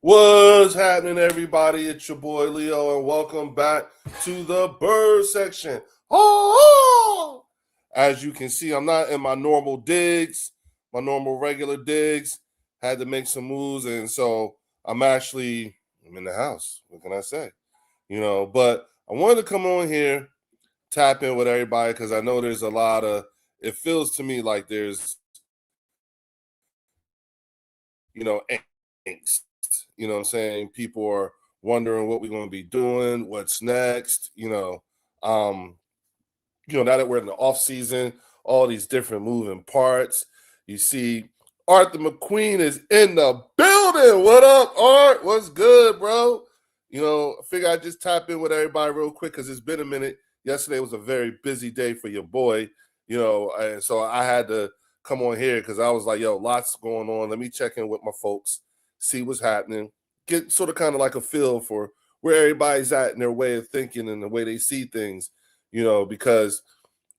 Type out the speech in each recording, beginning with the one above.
What's happening, everybody? It's your boy Leo, and welcome back to the bird section. Oh! As you can see, I'm not in my normal digs, my normal regular digs. Had to make some moves, and so I'm in the house. What can I say? But I wanted to come on here, tap in with everybody because I know there's a lot of. It feels to me like there's, angst. You know what I'm saying? People are wondering what we're going to be doing, what's next. Now that we're in the off season, all these different moving parts. You see, Arthur McQueen is in the building. What up, Art? What's good, bro? I figure I'd just tap in with everybody real quick because it's been a minute. Yesterday was a very busy day for your boy, and so I had to come on here because I was like, yo, lots going on. Let me check in with my folks, see what's happening, get sort of kind of like a feel for where everybody's at in their way of thinking and the way they see things, because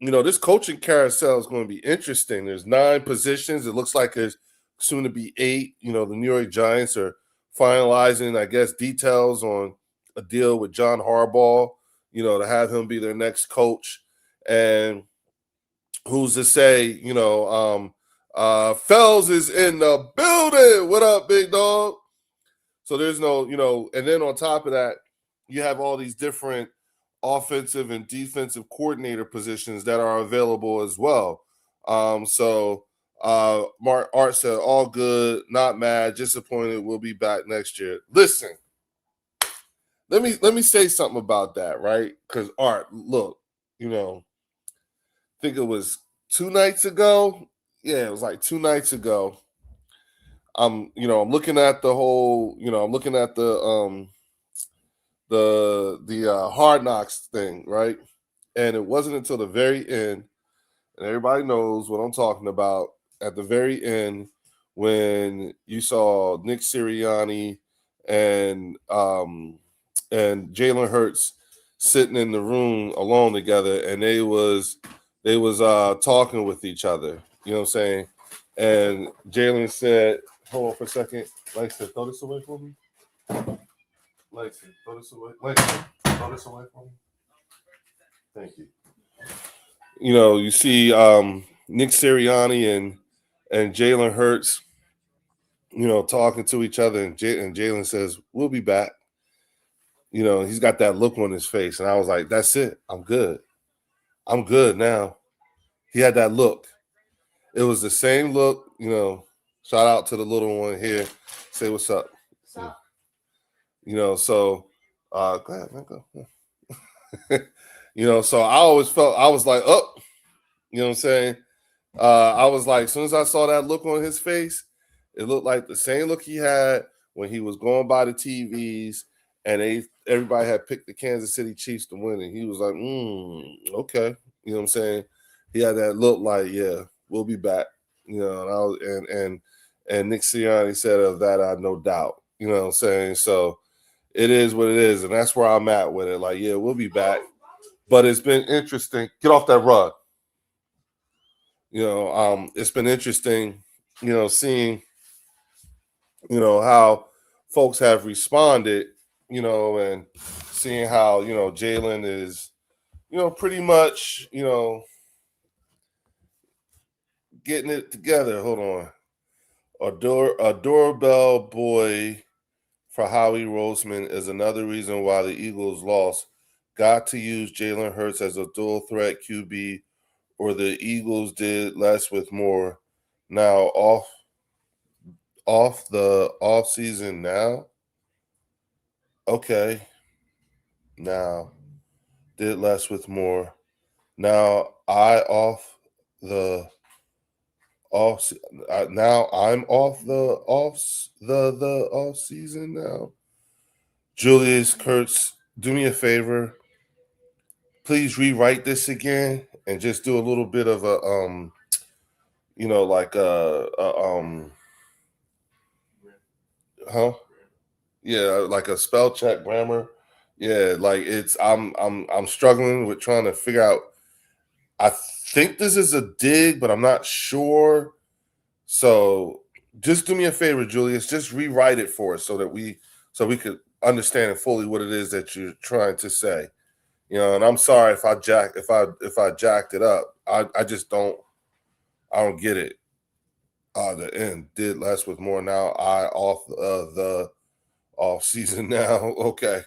this coaching carousel is going to be interesting. There's 9 positions. It looks like there's soon to be 8. The New York Giants are finalizing, I guess, details on a deal with John Harbaugh, to have him be their next coach. And who's to say, Fells is in the building. What up, big dog? So there's no, and then on top of that, you have all these different offensive and defensive coordinator positions that are available as well. Mark Art said, all good, not mad, disappointed. We'll be back next year. Listen, let me say something about that, right? Because Art, look, I think it was 2 nights ago. Yeah, it was like 2 nights ago. I'm looking at the whole, I'm looking at the Hard Knocks thing, right? And it wasn't until the very end, and everybody knows what I'm talking about. At the very end, when you saw Nick Sirianni and Jalen Hurts sitting in the room alone together, and they was talking with each other. You know what I'm saying? And Jalen said, "Hold on for a second. Langston, throw this away for me. Langston, throw this away. Langston, throw this away for me. Thank you." You see Nick Sirianni and Jalen Hurts, talking to each other, and Jalen says, "We'll be back." He's got that look on his face, and I was like, "That's it. I'm good. I'm good now." He had that look. It was the same look. Shout out to the little one here. Say what's up. So go ahead, man, go. So I always felt I was like, oh, you know what I'm saying? I was like, as soon as I saw that look on his face, it looked like the same look he had when he was going by the TVs and everybody had picked the Kansas City Chiefs to win. And he was like, okay. You know what I'm saying? He had that look like, yeah, we'll be back. And Nick Sirianni said of that, I had no doubt. You know what I'm saying? So it is what it is. And that's where I'm at with it. Like, yeah, we'll be back. But it's been interesting. Get off that rug. It's been interesting, seeing, how folks have responded, and seeing how, Jalen is, pretty much, getting it together. Hold on. A doorbell boy for Howie Roseman is another reason why the Eagles lost. Got to use Jalen Hurts as a dual threat QB, or the Eagles did less with more. Now off the off season now. Okay. Now did less with more. Now I off the off. Now I'm off the off season now. Julius Kurtz, do me a favor. Please rewrite this again and just do a little bit of a like huh? Yeah, like a spell check grammar. Yeah, like I'm struggling with trying to figure out. I think this is a dig, but I'm not sure. So just do me a favor, Julius. Just rewrite it for us so we could understand fully what it is that you're trying to say. And I'm sorry if I jacked it up. I just don't get it. The end did less with more now. I off the off season now. Okay.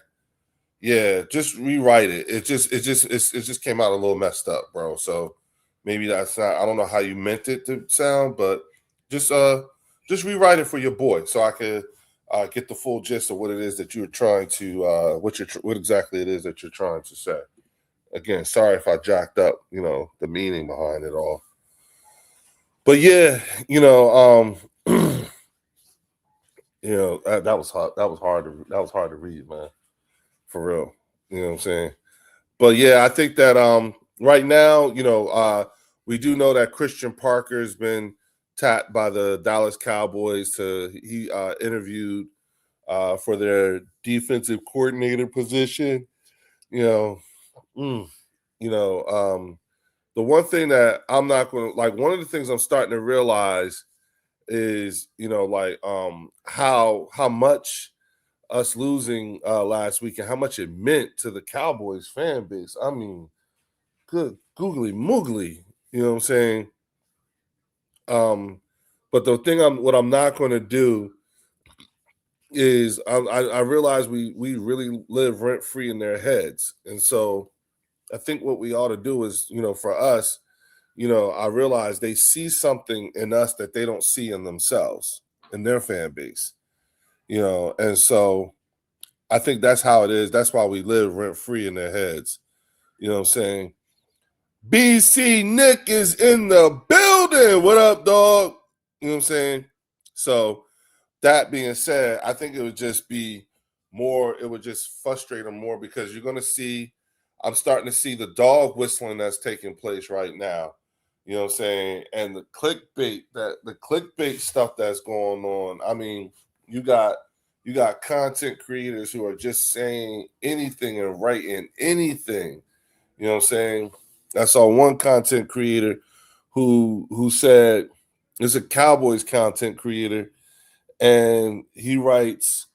Yeah, just rewrite it. It just came out a little messed up, bro. So maybe that's not. I don't know how you meant it to sound, but just rewrite it for your boy so I could get the full gist of what it is that you're trying to what exactly it is that you're trying to say. Again, sorry if I jacked up, the meaning behind it all. But yeah, that was hard. That was hard to read, man. For real. You know what I'm saying? But yeah, I think that right now, we do know that Christian Parker has been tapped by the Dallas Cowboys he interviewed for their defensive coordinator position. The one thing that I'm not going to like, one of the things I'm starting to realize is, how much us losing last week and how much it meant to the Cowboys fan base. I mean, good googly moogly, you know what I'm saying? But what I'm not going to do is I realize we really live rent free in their heads, and so I think what we ought to do is, for us, I realize they see something in us that they don't see in themselves, in their fan base, and so I think that's how it is. That's why we live rent free in their heads. You know what I'm saying? BC Nick is in the building. What up, dog? You know what I'm saying? So that being said, I think it would just frustrate them more because I'm starting to see the dog whistling that's taking place right now. You know what I'm saying? And the clickbait stuff that's going on. I mean, you got content creators who are just saying anything and writing anything. You know what I'm saying? I saw one content creator who said, it's a Cowboys content creator, and he writes,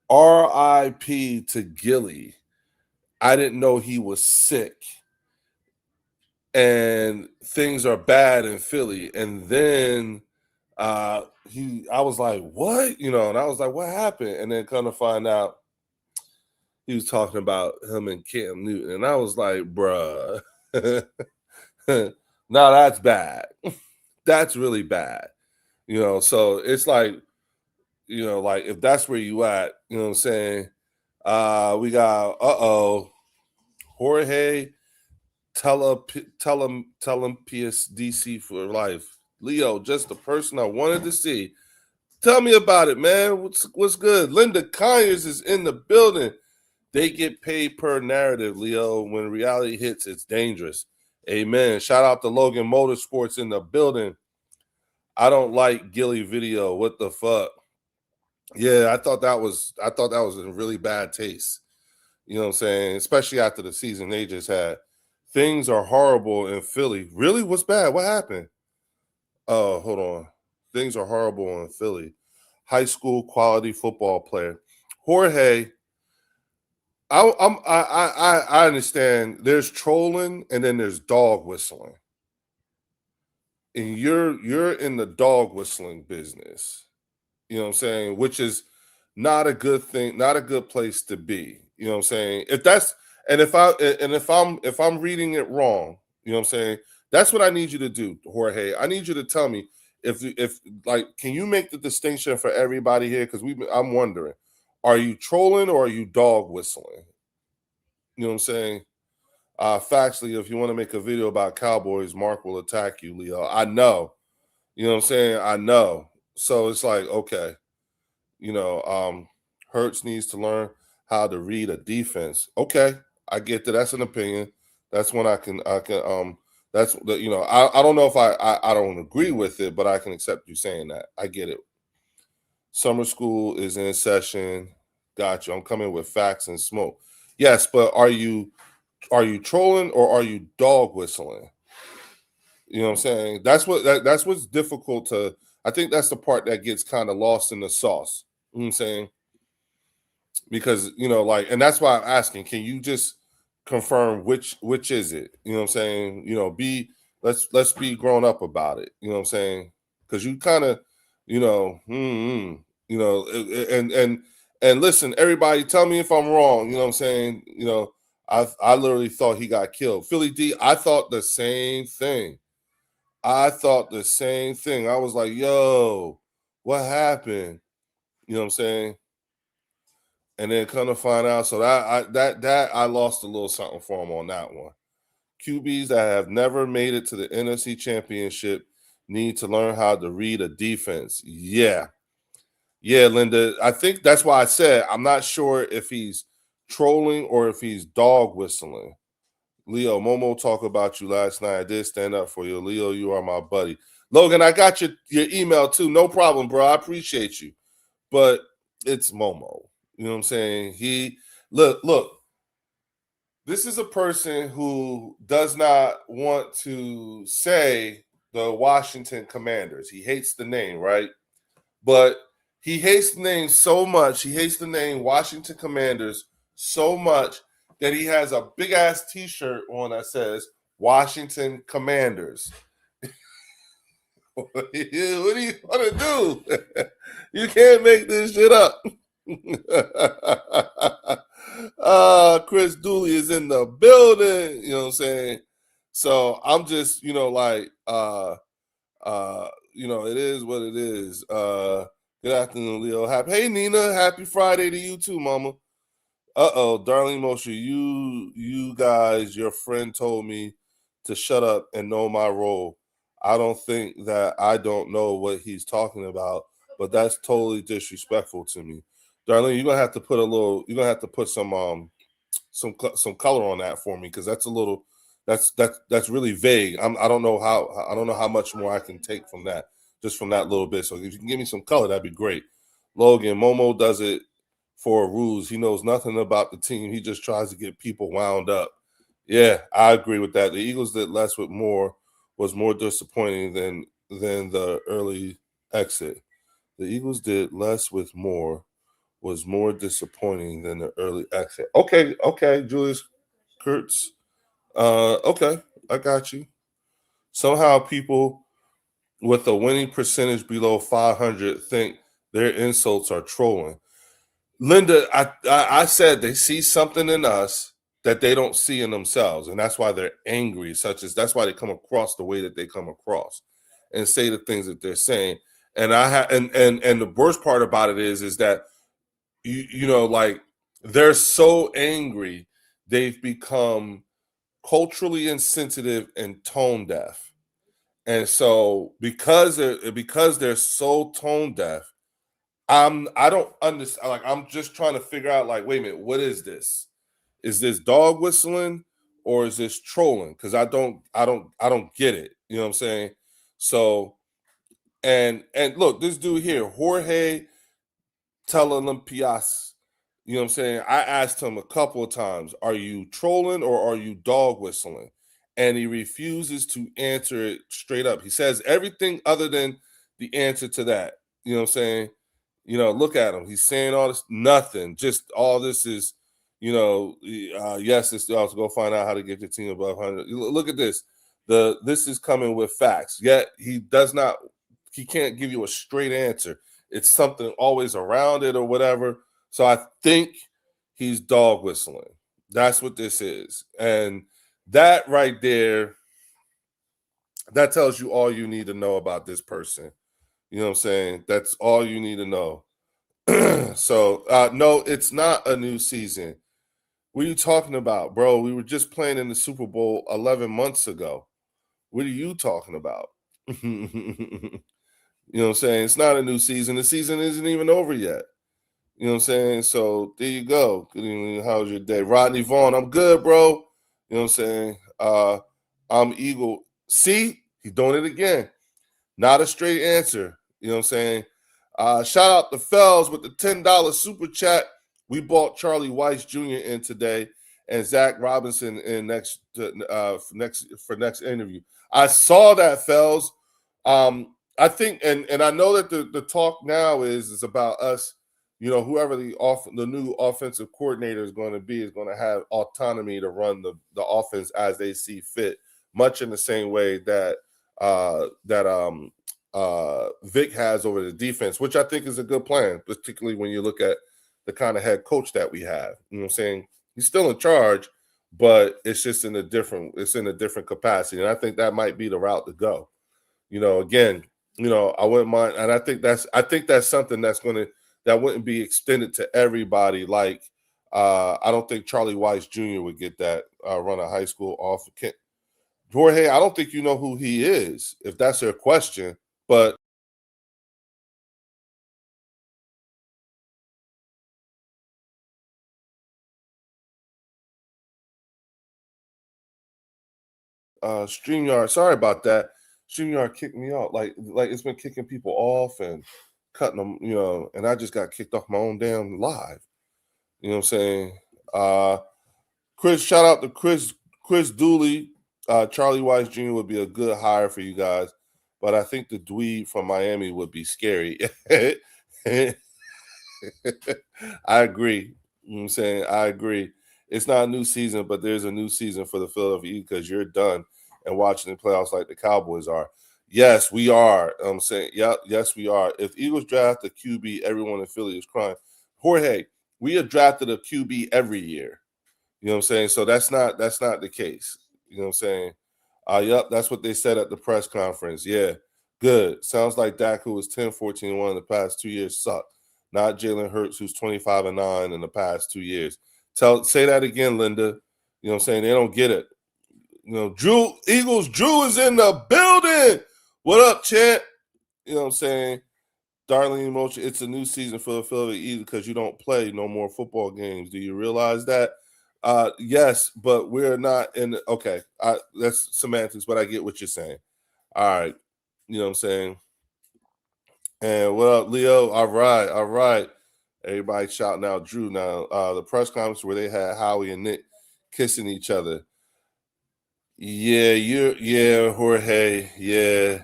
R.I.P. to Gilly. I didn't know he was sick. And things are bad in Philly. And then I was like, what? And I was like, what happened? And then come to find out he was talking about him and Cam Newton. And I was like, bruh, now that's bad. That's really bad. So it's like, like if that's where you at, you know what I'm saying? We got, Jorge tell him PSDC for life. Leo, just the person I wanted to see. Tell me about it, man. What's good? Linda Conyers is in the building. They get paid per narrative, Leo. When reality hits, it's dangerous. Amen. Shout out to Logan Motorsports in the building. I don't like Gilly video. What the fuck? Yeah, I thought that was in really bad taste. You know what I'm saying? Especially after the season they just had. Things are horrible in Philly. Really? What's bad? What happened? Oh, hold on. Things are horrible in Philly. High school quality football player. Jorge, I understand there's trolling and then there's dog whistling. And you're in the dog whistling business. You know what I'm saying? Which is not a good thing, not a good place to be. You know what I'm saying? If I'm reading it wrong, you know what I'm saying? That's what I need you to do, Jorge. I need you to tell me if like, can you make the distinction for everybody here? Because I'm wondering, are you trolling or are you dog whistling? You know what I'm saying? Factually, if you want to make a video about Cowboys, Mark will attack you, Leo. I know. You know what I'm saying? I know. So it's like, okay, Hurts needs to learn how to read a defense. Okay, I get that. That's an opinion. That's when I can that's the I don't know if I don't agree with it, but I can accept you saying that. I get it. Summer school is in session. Got you. I'm coming with facts and smoke. Yes, but are you trolling or are you dog whistling? You know what I'm saying? That's what's difficult to. I think that's the part that gets kind of lost in the sauce. You know what I'm saying? Because, like, and that's why I'm asking, can you just confirm which is it? You know what I'm saying? Let's be grown up about it. You know what I'm saying? Because you kind of, and listen, everybody, tell me if I'm wrong. You know what I'm saying? I literally thought he got killed. Philly D, I thought the same thing. I was like, yo, what happened? You know what I'm saying? And then come to find out, so that I lost a little something for him on that one. QBs that have never made it to the NFC Championship need to learn how to read a defense. Yeah, Linda. I think that's why I said I'm not sure if he's trolling or if he's dog whistling. Leo, Momo talked about you last night. I did stand up for you. Leo, you are my buddy. Logan, I got your email too. No problem, bro. I appreciate you. But it's Momo. You know what I'm saying? He look. This is a person who does not want to say the Washington Commanders. He hates the name, right? But he hates the name so much. He hates the name Washington Commanders so much that he has a big ass T-shirt on that says Washington Commanders. What do you want to do? You can't make this shit up. Chris Dooley is in the building. You know what I'm saying? So I'm just, it is what it is. Good afternoon, Leo. Hey Nina, happy Friday to you too, mama. Darlene Moshe, you guys, your friend told me to shut up and know my role. I don't think that I don't know what he's talking about, but that's totally disrespectful to me. Darlene, you're gonna have to put some color on that for me, because that's a little that's really vague. I don't know how much more I can take from that, just from that little bit. So if you can give me some color, that'd be great. Logan, Momo does it for rules. He knows nothing about the team. He just tries to get people wound up. Yeah, I agree with that. The Eagles did less with more was more disappointing than the early exit. The Eagles did less with more was more disappointing than the early exit. Okay, Julius Kurtz. Okay, I got you. Somehow people with a winning percentage below 500 think their insults are trolling. Linda, I said they see something in us that they don't see in themselves, and that's why they're angry. That's why they come across the way that they come across, and say the things that they're saying. And and the worst part about it is that like they're so angry they've become culturally insensitive and tone deaf. And so because they're so tone deaf, I don't understand. Like, I'm just trying to figure out, like, wait a minute, what is this? Is this dog whistling or is this trolling? Because I don't get it. You know what I'm saying? So and look, this dude here, Jorge Telelimpias. You know what I'm saying? I asked him a couple of times, are you trolling or are you dog whistling? And he refuses to answer it straight up. He says everything other than the answer to that. You know what I'm saying? Look at him. He's saying all this, nothing. Just all this is, yes, it's also go find out how to get your team above 100. Look at this. This is coming with facts. Yet he can't give you a straight answer. It's something always around it or whatever. So I think he's dog whistling. That's what this is. And that right there, that tells you all you need to know about this person. You know what I'm saying? That's all you need to know. So, no, it's not a new season. What are you talking about, bro? We were just playing in the Super Bowl 11 months ago. What are you talking about? You know what I'm saying? It's not a new season. The season isn't even over yet. You know what I'm saying? So there you go. Good evening. How's your day? Rodney Vaughn, I'm good, bro. You know what I'm saying? I'm Eagle. See, he's doing it again. Not a straight answer. You know what I'm saying? Shout out to Fells with the $10 super chat. We bought Charlie Weiss Jr. in today and Zach Robinson in next interview. I saw that, Fells. I think, and I know that the talk now is about us. Whoever the new offensive coordinator is going to be is going to have autonomy to run the offense as they see fit, much in the same way that Vic has over the defense, which I think is a good plan, particularly when you look at the kind of head coach that we have. You know what I'm saying? He's still in charge, but it's just in a different capacity. And I think that might be the route to go. Again, I wouldn't mind, and I think that's something that wouldn't be extended to everybody. Like, I don't think Charlie Weiss Jr. would get that run a high school off. Jorge, I don't think you know who he is, if that's your question. But StreamYard, sorry about that. StreamYard kicked me off. Like it's been kicking people off and cutting them, and I just got kicked off my own damn live. You know what I'm saying? Chris, shout out to Chris Dooley. Charlie Weiss Jr. would be a good hire for you guys, but I think the dweeb from Miami would be scary. I agree. You know what I'm saying? I agree. It's not a new season, but there's a new season for the Philadelphia Eagles because you're done and watching the playoffs like the Cowboys are. Yes, we are. I'm saying, yeah, yes, we are. If Eagles draft a QB, everyone in Philly is crying. Jorge, we have drafted a QB every year. You know what I'm saying? So that's not the case. You know what I'm saying? Yep, that's what they said at the press conference. Yeah, good. Sounds like Dak, who was 10-14-1 in the past 2 years, sucked. Not Jalen Hurts, who's 25-9 in the past 2 years. Say that again, Linda. You know what I'm saying? They don't get it. Drew is in the building. What up, champ? You know what I'm saying? Darlene Motion, it's a new season for the Philadelphia Eagles because you don't play no more football games. Do you realize that? Yes, but we're not in. Okay, that's semantics, but I get what you're saying. All right, you know what I'm saying. And what up, Leo? All right, all right. Everybody shouting out Drew now. The press conference where they had Howie and Nick kissing each other. Yeah, Jorge. Yeah.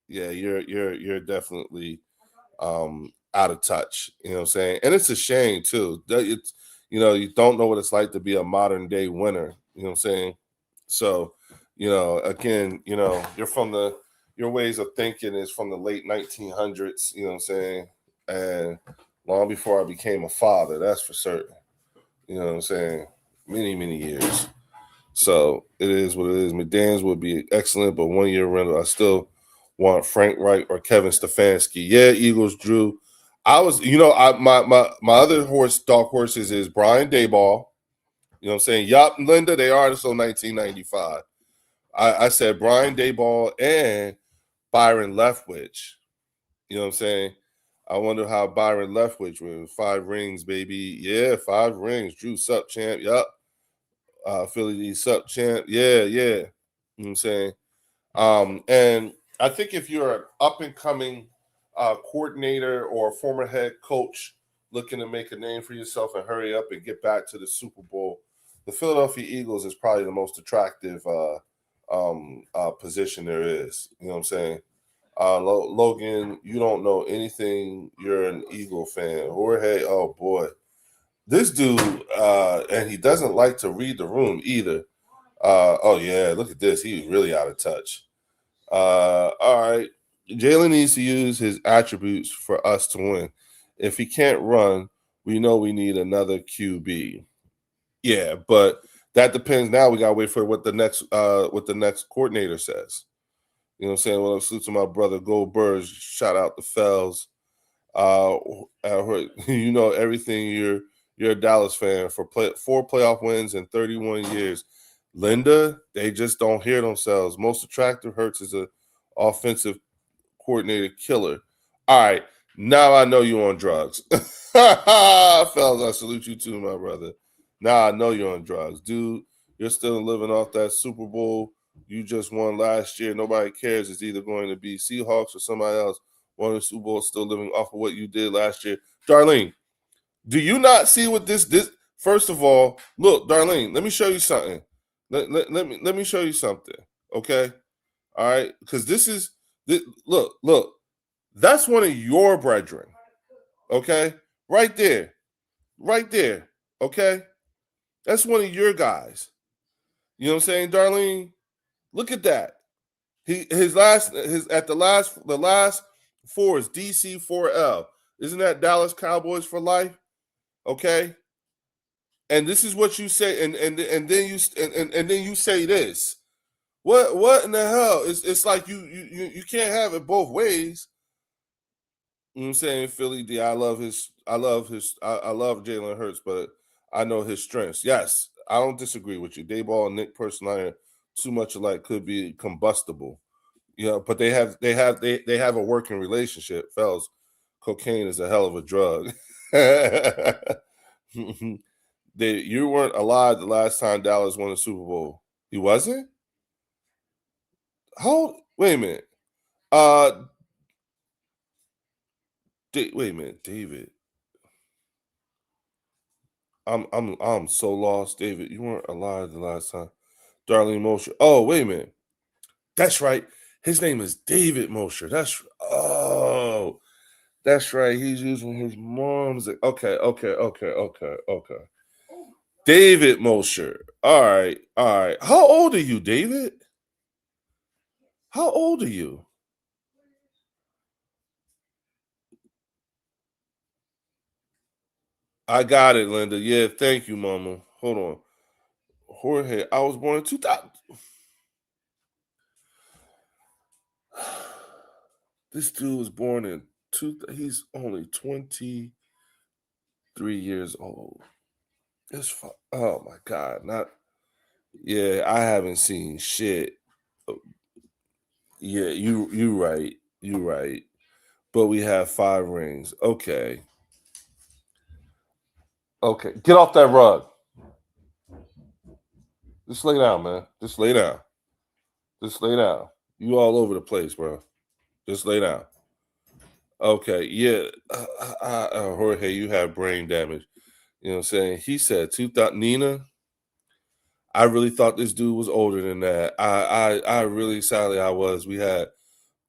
You're definitely out of touch. You know what I'm saying? And it's a shame too. It's you don't know what it's like to be a modern day winner. You know what I'm saying? So, again, your ways of thinking is from the late 1900s. You know what I'm saying? And long before I became a father, that's for certain. You know what I'm saying? Many years. So it is what it is. McDaniels would be excellent, but 1 year rental. I still want Frank Reich or Kevin Stefanski. Yeah, Eagles, Drew. I was, my other dark horses is Brian Dayball. You know what I'm saying? Yup, Linda, they are so 1995. I said Brian Dayball and Byron Leftwich. You know what I'm saying? I wonder how Byron Leftwich with 5 rings, baby. Yeah, 5 rings. Drew, sup, champ. Yup. Philly D, sup, champ. Yeah. You know what I'm saying? And I think if you're an up and coming coordinator or former head coach looking to make a name for yourself and hurry up and get back to the Super Bowl, the Philadelphia Eagles is probably the most attractive position there is. You know what I'm saying? Logan, you don't know anything. You're an Eagle fan. Jorge, oh boy. This dude, and he doesn't like to read the room either. Oh yeah, look at this. He's really out of touch. All right. Jalen needs to use his attributes for us to win. If he can't run, we know we need another QB. Yeah, but that depends. Now we gotta wait for what the next coordinator says. You know what I'm saying? Well, I'm salute to my brother Goldberg. Shout out to Fells. Everything. You're a Dallas fan for 4 playoff wins in 31 years. Linda, they just don't hear themselves. Most attractive Hurts is a offensive coordinator killer. All right, now I know you're on drugs. Fellas, I salute you too, my brother. Now I know you're on drugs. Dude, you're still living off that Super Bowl you just won last year. Nobody cares. It's either going to be Seahawks or somebody else. One of the Super Bowl still living off of what you did last year. Darlene, do you not see what this first of all, look, Darlene, let me show you something. Let me show you something. Okay. All right. Because Look. That's one of your brethren. Okay, right there, right there. Okay, that's one of your guys. You know what I'm saying, Darlene? Look at that. The last four is DC4L. Isn't that Dallas Cowboys for life? Okay. And this is what you say, and then you say this. What in the hell? It's like you can't have it both ways. You know what I'm saying? Philly D, I love Jalen Hurts, but I know his strengths. Yes, I don't disagree with you. Dayball and Nick Personality too much alike could be combustible. You know, but they have a working relationship. Fellas, cocaine is a hell of a drug. You weren't alive the last time Dallas won the Super Bowl. You wasn't? Wait a minute. Wait a minute, David. I'm so lost, David. You weren't alive the last time. Darlene Mosher. Oh, wait a minute. That's right. His name is David Mosher. That's right. He's using his mom's. Okay. David Mosher. All right. How old are you, David? How old are you? I got it, Linda. Yeah, thank you, Mama. Hold on. Jorge, I was born in 2000. This dude was born in he's only 23 years old. Oh my God. Not Yeah, I haven't seen shit. Uh, Yeah, you right. You right. But we have 5 rings. Okay. Okay. Get off that rug. Just lay down, man. Just lay down. Just lay down. You all over the place, bro. Just lay down. Okay. Yeah. Jorge, you have brain damage. You know what I'm saying? He said 2000. Nina, I really thought this dude was older than that. I really, sadly, I was. We had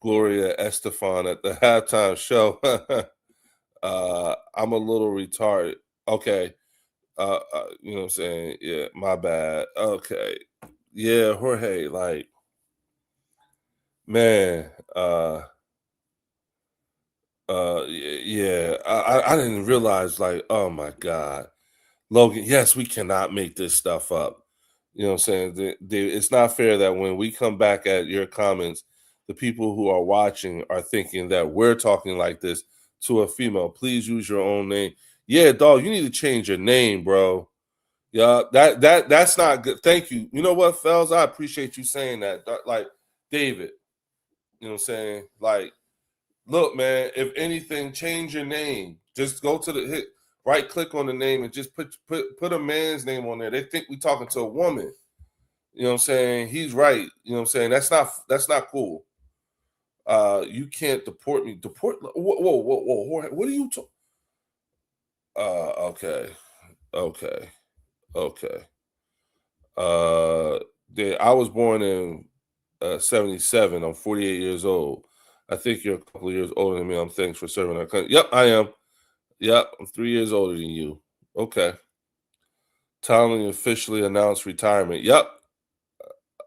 Gloria Estefan at the halftime show. I'm a little retarded. Okay. You know what I'm saying? Yeah, my bad. Okay. Yeah, Jorge, like, man, yeah, I didn't realize, like, oh my God. Logan, yes, we cannot make this stuff up. You know what I'm saying? It's not fair that when we come back at your comments, the people who are watching are thinking that we're talking like this to a female. Please use your own name. Yeah, dog, you need to change your name, bro. Yeah, that's not good. Thank you. You know what, Fells? I appreciate you saying that. Like, David, you know what I'm saying? Like, look, man, if anything, change your name. Just go to the hit, right click on the name and just put a man's name on there. They think we talking to a woman. You know what I'm saying? He's right. You know what I'm saying? That's not cool. You can't deport me. Whoa. What are you talking? Okay. Okay. Okay. Uh I was born in 77. I'm 48 years old. I think you're a couple of years older than me. Thanks for serving our country. Yep, I am. Yep, I'm 3 years older than you. Okay. Tomlin officially announced retirement. Yep,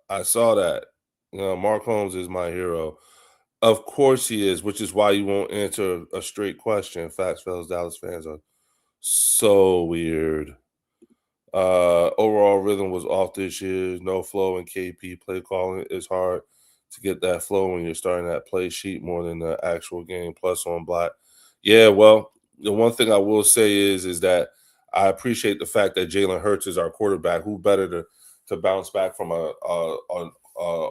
I saw that. Mark Holmes is my hero. Of course he is, which is why you won't answer a straight question. Facts, fellas, Dallas fans are so weird. Overall rhythm was off this year. No flow in KP play calling. It's hard to get that flow when you're starting that play sheet more than the actual game plus on block. Yeah, well, the one thing I will say is that I appreciate the fact that Jalen Hurts is our quarterback. Who better to bounce back from a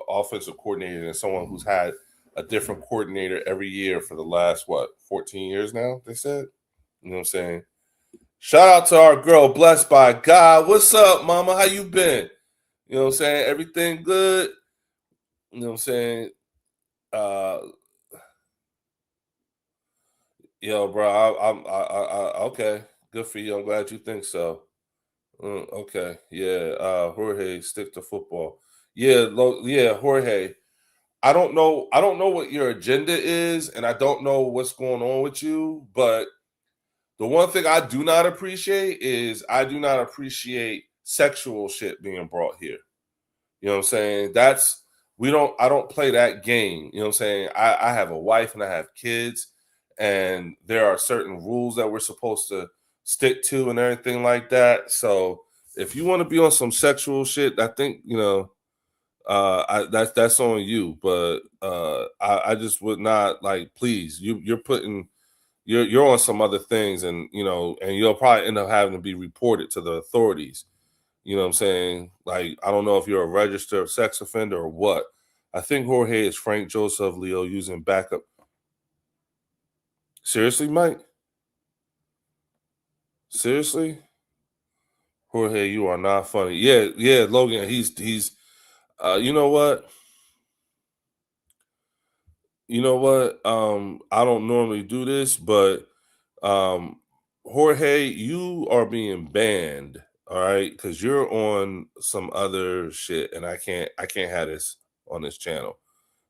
offensive coordinator than someone who's had a different coordinator every year for the last 14 years now? They said, you know what I'm saying. Shout out to our girl, blessed by God. What's up, mama? How you been? You know what I'm saying? Everything good? You know what I'm saying? Uh, yo, bro, okay. Good for you. I'm glad you think so. Okay, yeah. Jorge, stick to football. Yeah, yeah, Jorge. I don't know. I don't know what your agenda is, and I don't know what's going on with you. But the one thing I do not appreciate is I do not appreciate sexual shit being brought here. You know what I'm saying? That's we don't I don't play that game. You know what I'm saying? I have a wife and I have kids, and there are certain rules that we're supposed to stick to and everything like that. So if you want to be on some sexual shit, I think, that's on you. But I just would not like, please, you're putting you're on some other things, and and you'll probably end up having to be reported to the authorities. You know what I'm saying? Like, I don't know if you're a registered sex offender or what. I think Jorge is Frank Joseph Leo using backup. Seriously, Mike? Seriously? Jorge, you are not funny. Yeah, yeah, Logan, he's you know what? You know what? I don't normally do this, but um Jorge, you are being banned, all right? Because you're on some other shit, and I can't have this on this channel.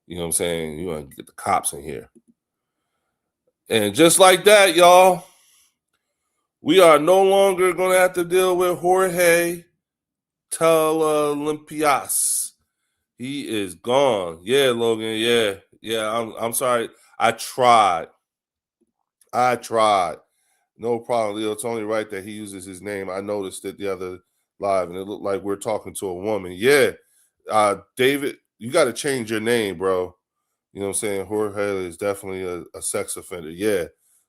You know what I'm saying? You want to get the cops in here. And just like that, y'all, we are no longer going to have to deal with Jorge Talalumpias. He is gone. Yeah, Logan. Yeah, yeah. I'm sorry. I tried. I tried. No problem, Leo. It's only right that he uses his name. I noticed it the other live, and it looked like we're talking to a woman. Yeah, David, you got to change your name, bro. You know what I'm saying? Jorge is definitely a sex offender. Yeah.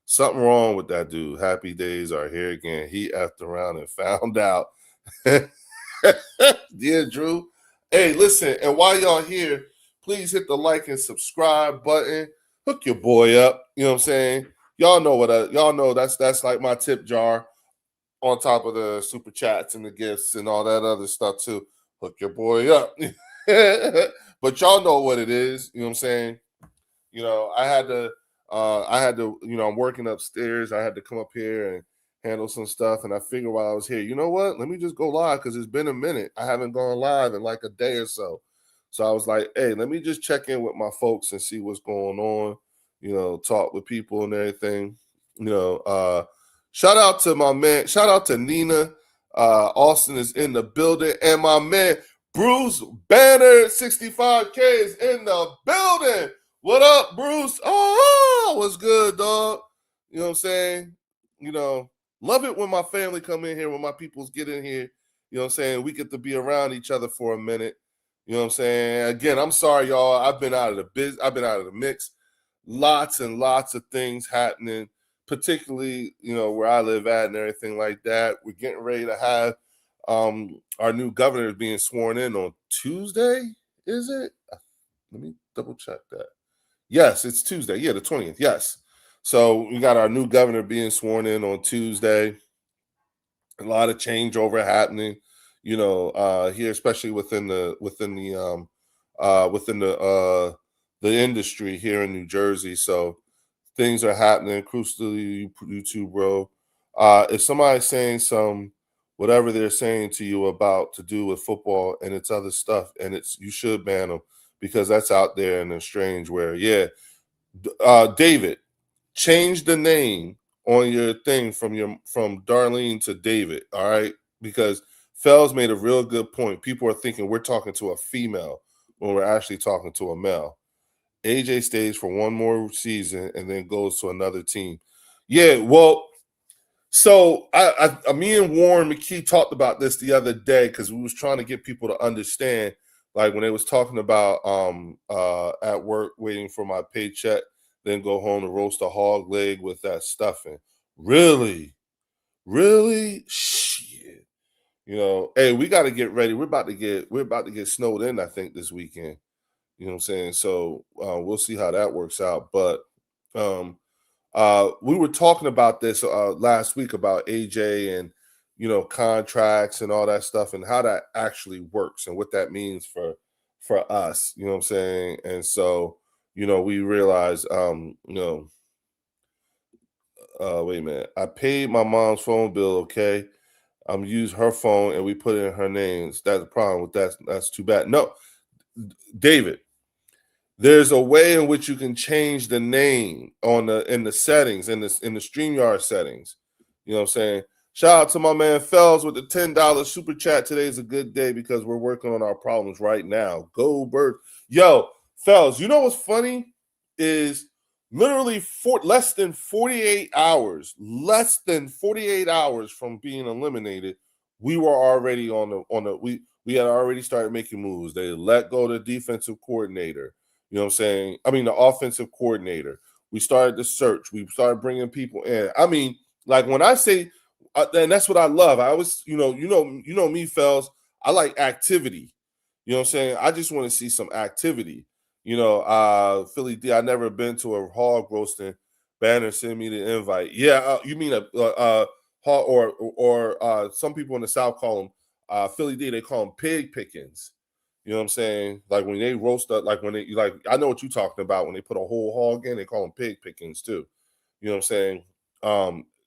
Something wrong with that dude. Happy days are here again. He effed around and found out. Yeah, Drew. Hey, listen, and while y'all here, please hit the like and subscribe button. Hook your boy up. You know what I'm saying? Y'all know y'all know that's like my tip jar on top of the super chats and the gifts and all that other stuff too. Hook your boy up. But y'all know what it is. You know what I'm saying? I had to, I'm working upstairs. I had to come up here and handle some stuff. And I figured while I was here, you know what? Let me just go live because it's been a minute. I haven't gone live in like a day or so. So I was like, hey, let me just check in with my folks and see what's going on, talk with people and everything. Shout out to my man, shout out to Nina. Austin is in the building, and my man Bruce Banner 65K is in the building. What up, Bruce? Oh, what's good, dog? You know what I'm saying? Love it when my family come in here, when my peoples get in here. You know what I'm saying? We get to be around each other for a minute. You know what I'm saying? Again, I'm sorry, y'all. I've been out of the mix. Lots and lots of things happening, particularly, where I live at and everything like that. We're getting ready to have our new governor being sworn in on Tuesday. Is it? Let me double check that. Yes, it's Tuesday. Yeah, the 20th. Yes. So we got our new governor being sworn in on Tuesday. A lot of changeover happening, here, especially within the industry here in New Jersey. So things are happening. Cruise to you too, bro. If somebody's saying whatever they're saying to you about to do with football and it's other stuff, and you should ban them because that's out there and it's strange. Where David, change the name on your thing from Darlene to David. All right, because Fells made a real good point. People are thinking we're talking to a female when we're actually talking to a male. AJ stays for one more season and then goes to another team. Yeah, well, so me and Warren McKee talked about this the other day because we was trying to get people to understand, like when they was talking about at work waiting for my paycheck, then go home and roast a hog leg with that stuffing. Really, really, shit. Hey, we got to get ready. We're about to get snowed in, I think, this weekend. You know what I'm saying? So we'll see how that works out. But we were talking about this last week about AJ and contracts and all that stuff and how that actually works and what that means for us. You know what I'm saying? And so we realized wait a minute, I paid my mom's phone bill. Okay, use her phone and we put it in her names. That's the problem with that. That's too bad. No, David. there's a way in which you can change the name in the settings, in the StreamYard settings. You know what I'm saying? Shout out to my man Fells with the $10 super chat. Today is a good day because we're working on our problems right now. Go Bird. Yo, Fells, you know what's funny is literally less than 48 hours from being eliminated, we were already we had already started making moves. They let go the defensive coordinator. You know what I'm saying? I mean, the offensive coordinator. We started the search. We started bringing people in. I mean, like when I say, and that's what I love. I always, you know me, Fells. I like activity. You know what I'm saying? I just want to see some activity. You know, Philly D. I never been to a hog roasting. Banner send me the invite. Yeah, you mean a hog or some people in the South call them Philly D. They call them pig pickings. You know what I'm saying? Like when they roast up, like when they like, I know what you're talking about. When they put a whole hog in, they call them pig pickings too. You know what I'm saying?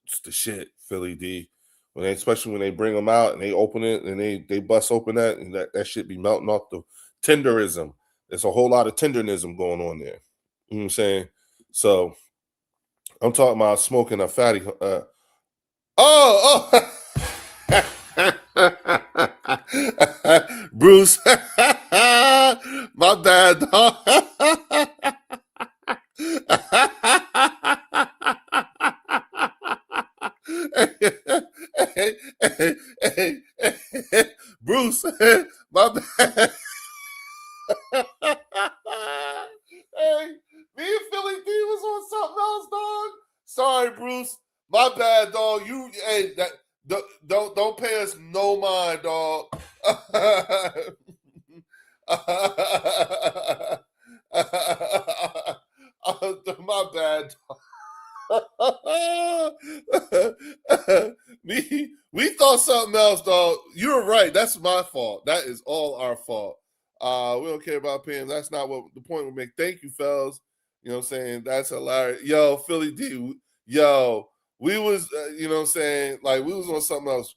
It's the shit, Philly D. Especially when they bring them out and they open it and they bust open that and that shit be melting off the tenderism. There's a whole lot of tenderism going on there. You know what I'm saying? So I'm talking about smoking a fatty. Oh. Bruce, my bad, dog. Hey, Bruce, my bad. Hey, me and Philly D was on something else, dog. Sorry, Bruce. My bad, dog. Don't pay us no mind, dog. My bad. we thought something else, dog. You're right. That's my fault. That is all our fault. We don't care about paying. That's not what the point we make. Thank you, fellas. You know what I'm saying? That's hilarious. Yo, Philly D. Yo, we was, you know what I'm saying? Like, we was on something else.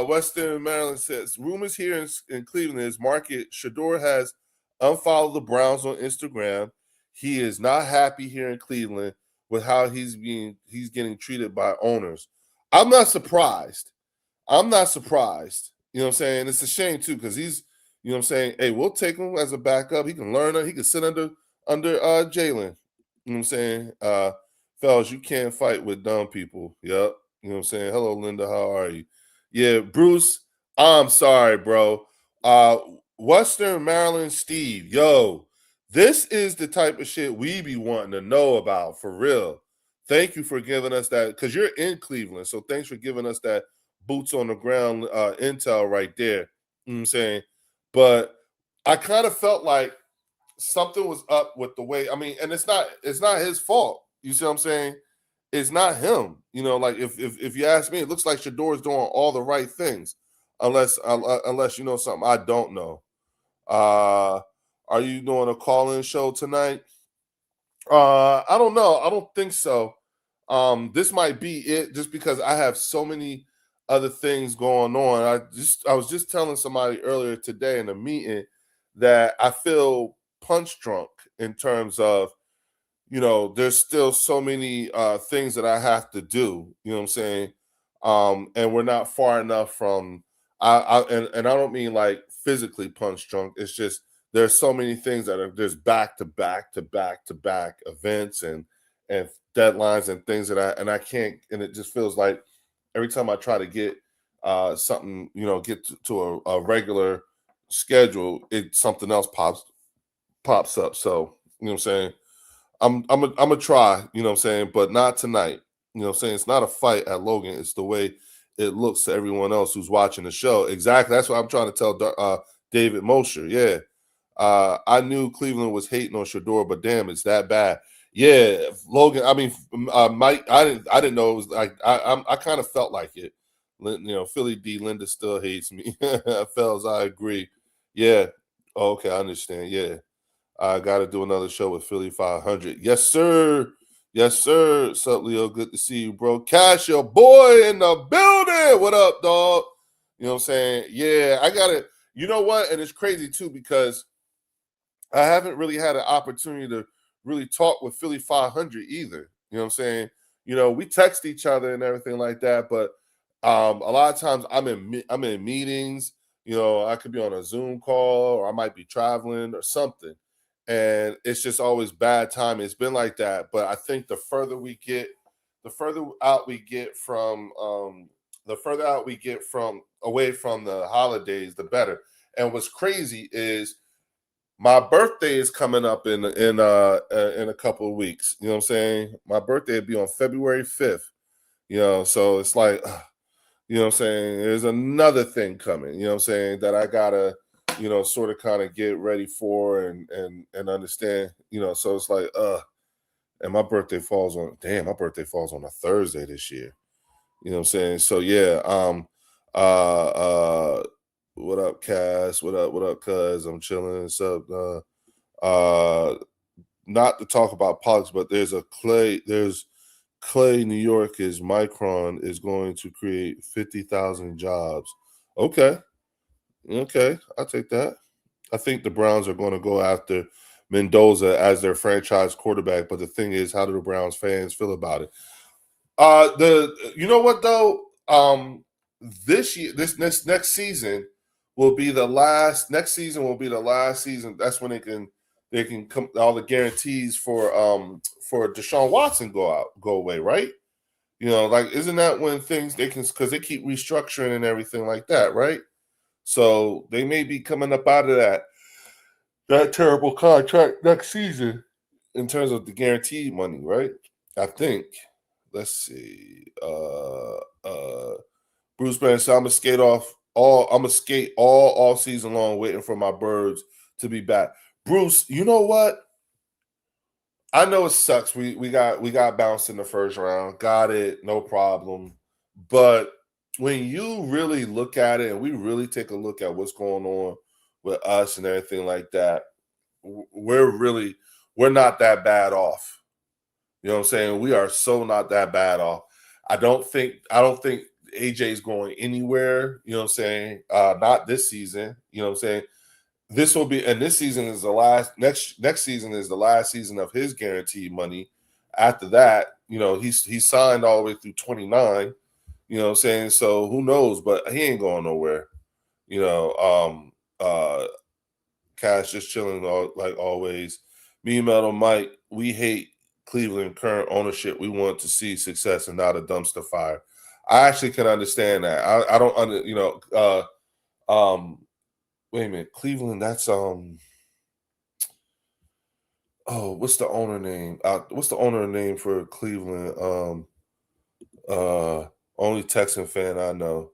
Western Maryland says, rumors here in Cleveland is Market Shador has unfollowed the Browns on Instagram. He is not happy here in Cleveland with how he's getting treated by owners. I'm not surprised. You know what I'm saying? It's a shame too, because he's, you know what I'm saying, hey, we'll take him as a backup. He can learn it. He can sit under Jalen. You know what I'm saying? Fellas, you can't fight with dumb people. Yep. You know what I'm saying? Hello, Linda. How are you? Yeah, Bruce, I'm sorry, bro. Western Maryland Steve, yo, this is the type of shit we be wanting to know about, for real. Thank you for giving us that, because you're in Cleveland, so thanks for giving us that boots on the ground intel right there. You know what I'm saying? But I kind of felt like something was up with the way, I mean, and it's not his fault. You see what I'm saying? It's not him. You know, like if you ask me, it looks like Shador's doing all the right things, unless you know something I don't know. Are you doing a call-in show tonight? I don't know. I don't think so. This might be it, just because I have so many other things going on. I was just telling somebody earlier today in a meeting that I feel punch drunk in terms of, you know, there's still so many things that I have to do. You know what I'm saying? And we're not far enough from. And I don't mean like physically punch drunk. It's just there's so many things that are there's back to back to back to back events and deadlines and things that I can't. And it just feels like every time I try to get something, you know, get to a regular schedule, something else pops up. So you know what I'm saying. I'm gonna try, you know what I'm saying, but not tonight. You know what I'm saying? It's not a fight at Logan. It's the way it looks to everyone else who's watching the show. Exactly. That's what I'm trying to tell David Mosher. Yeah. I knew Cleveland was hating on Shador, but damn, it's that bad. Yeah, Logan. I mean, Mike. I didn't know it was like. I kind of felt like it. You know, Philly D. Linda still hates me. Fells, I agree. Yeah. Oh, okay, I understand. Yeah. I got to do another show with Philly 500. Yes, sir. Yes, sir. What's up, Leo? Good to see you, bro. Cash, your boy in the building. What up, dog? You know what I'm saying? Yeah, I got it. You know what? And it's crazy, too, because I haven't really had an opportunity to really talk with Philly 500 either. You know what I'm saying? We text each other and everything like that, but a lot of times I'm in meetings. I could be on a Zoom call or I might be traveling or something, and it's just always bad time. It's been like that, but I think the further out we get from away from the holidays, the better. And what's crazy is my birthday is coming up in a couple of weeks. You know what I'm saying? My birthday will be on February 5th. So it's like, what I'm saying? There's another thing coming, you know what I'm saying, that I gotta, sort of kind of get ready for and understand, so it's like, and my birthday falls on a Thursday this year. You know what I'm saying? So yeah, uh uh what up, Cass? What up, cuz? I'm chilling. What's up? Uh Not to talk about politics, but there's Clay, New York is Micron is going to create 50,000 jobs. Okay. Okay. I'll take that. I think the Browns are going to go after Mendoza as their franchise quarterback. But the thing is, how do the Browns fans feel about it? You know what though? This year, this next season will be the last. Next season will be the last season. That's when they can come all the guarantees for Deshaun Watson go away, right? Like isn't that when things they can because they keep restructuring and everything like that, right? So they may be coming up out of that terrible contract next season in terms of the guaranteed money, right? I think. Let's see. Bruce Banner said, I'm gonna skate all season long waiting for my birds to be back. Bruce, you know what? I know it sucks. We got bounced in the first round. Got it, no problem. But when you really look at it and we really take a look at what's going on with us and everything like that, we're not that bad off. You know what I'm saying? We are so not that bad off. I don't think AJ's going anywhere, you know what I'm saying? Not this season, you know what I'm saying? This season is the last next season is the last season of his guaranteed money. After that, he's signed all the way through 29, you know what I'm saying? So who knows, but he ain't going nowhere. You know, Cash just chilling like always. Me, Metal Mike, we hate Cleveland current ownership. We want to see success and not a dumpster fire. I actually can understand that. I don't under wait a minute, Cleveland. That's what's the owner name? What's the owner name for Cleveland? Only Texan fan I know.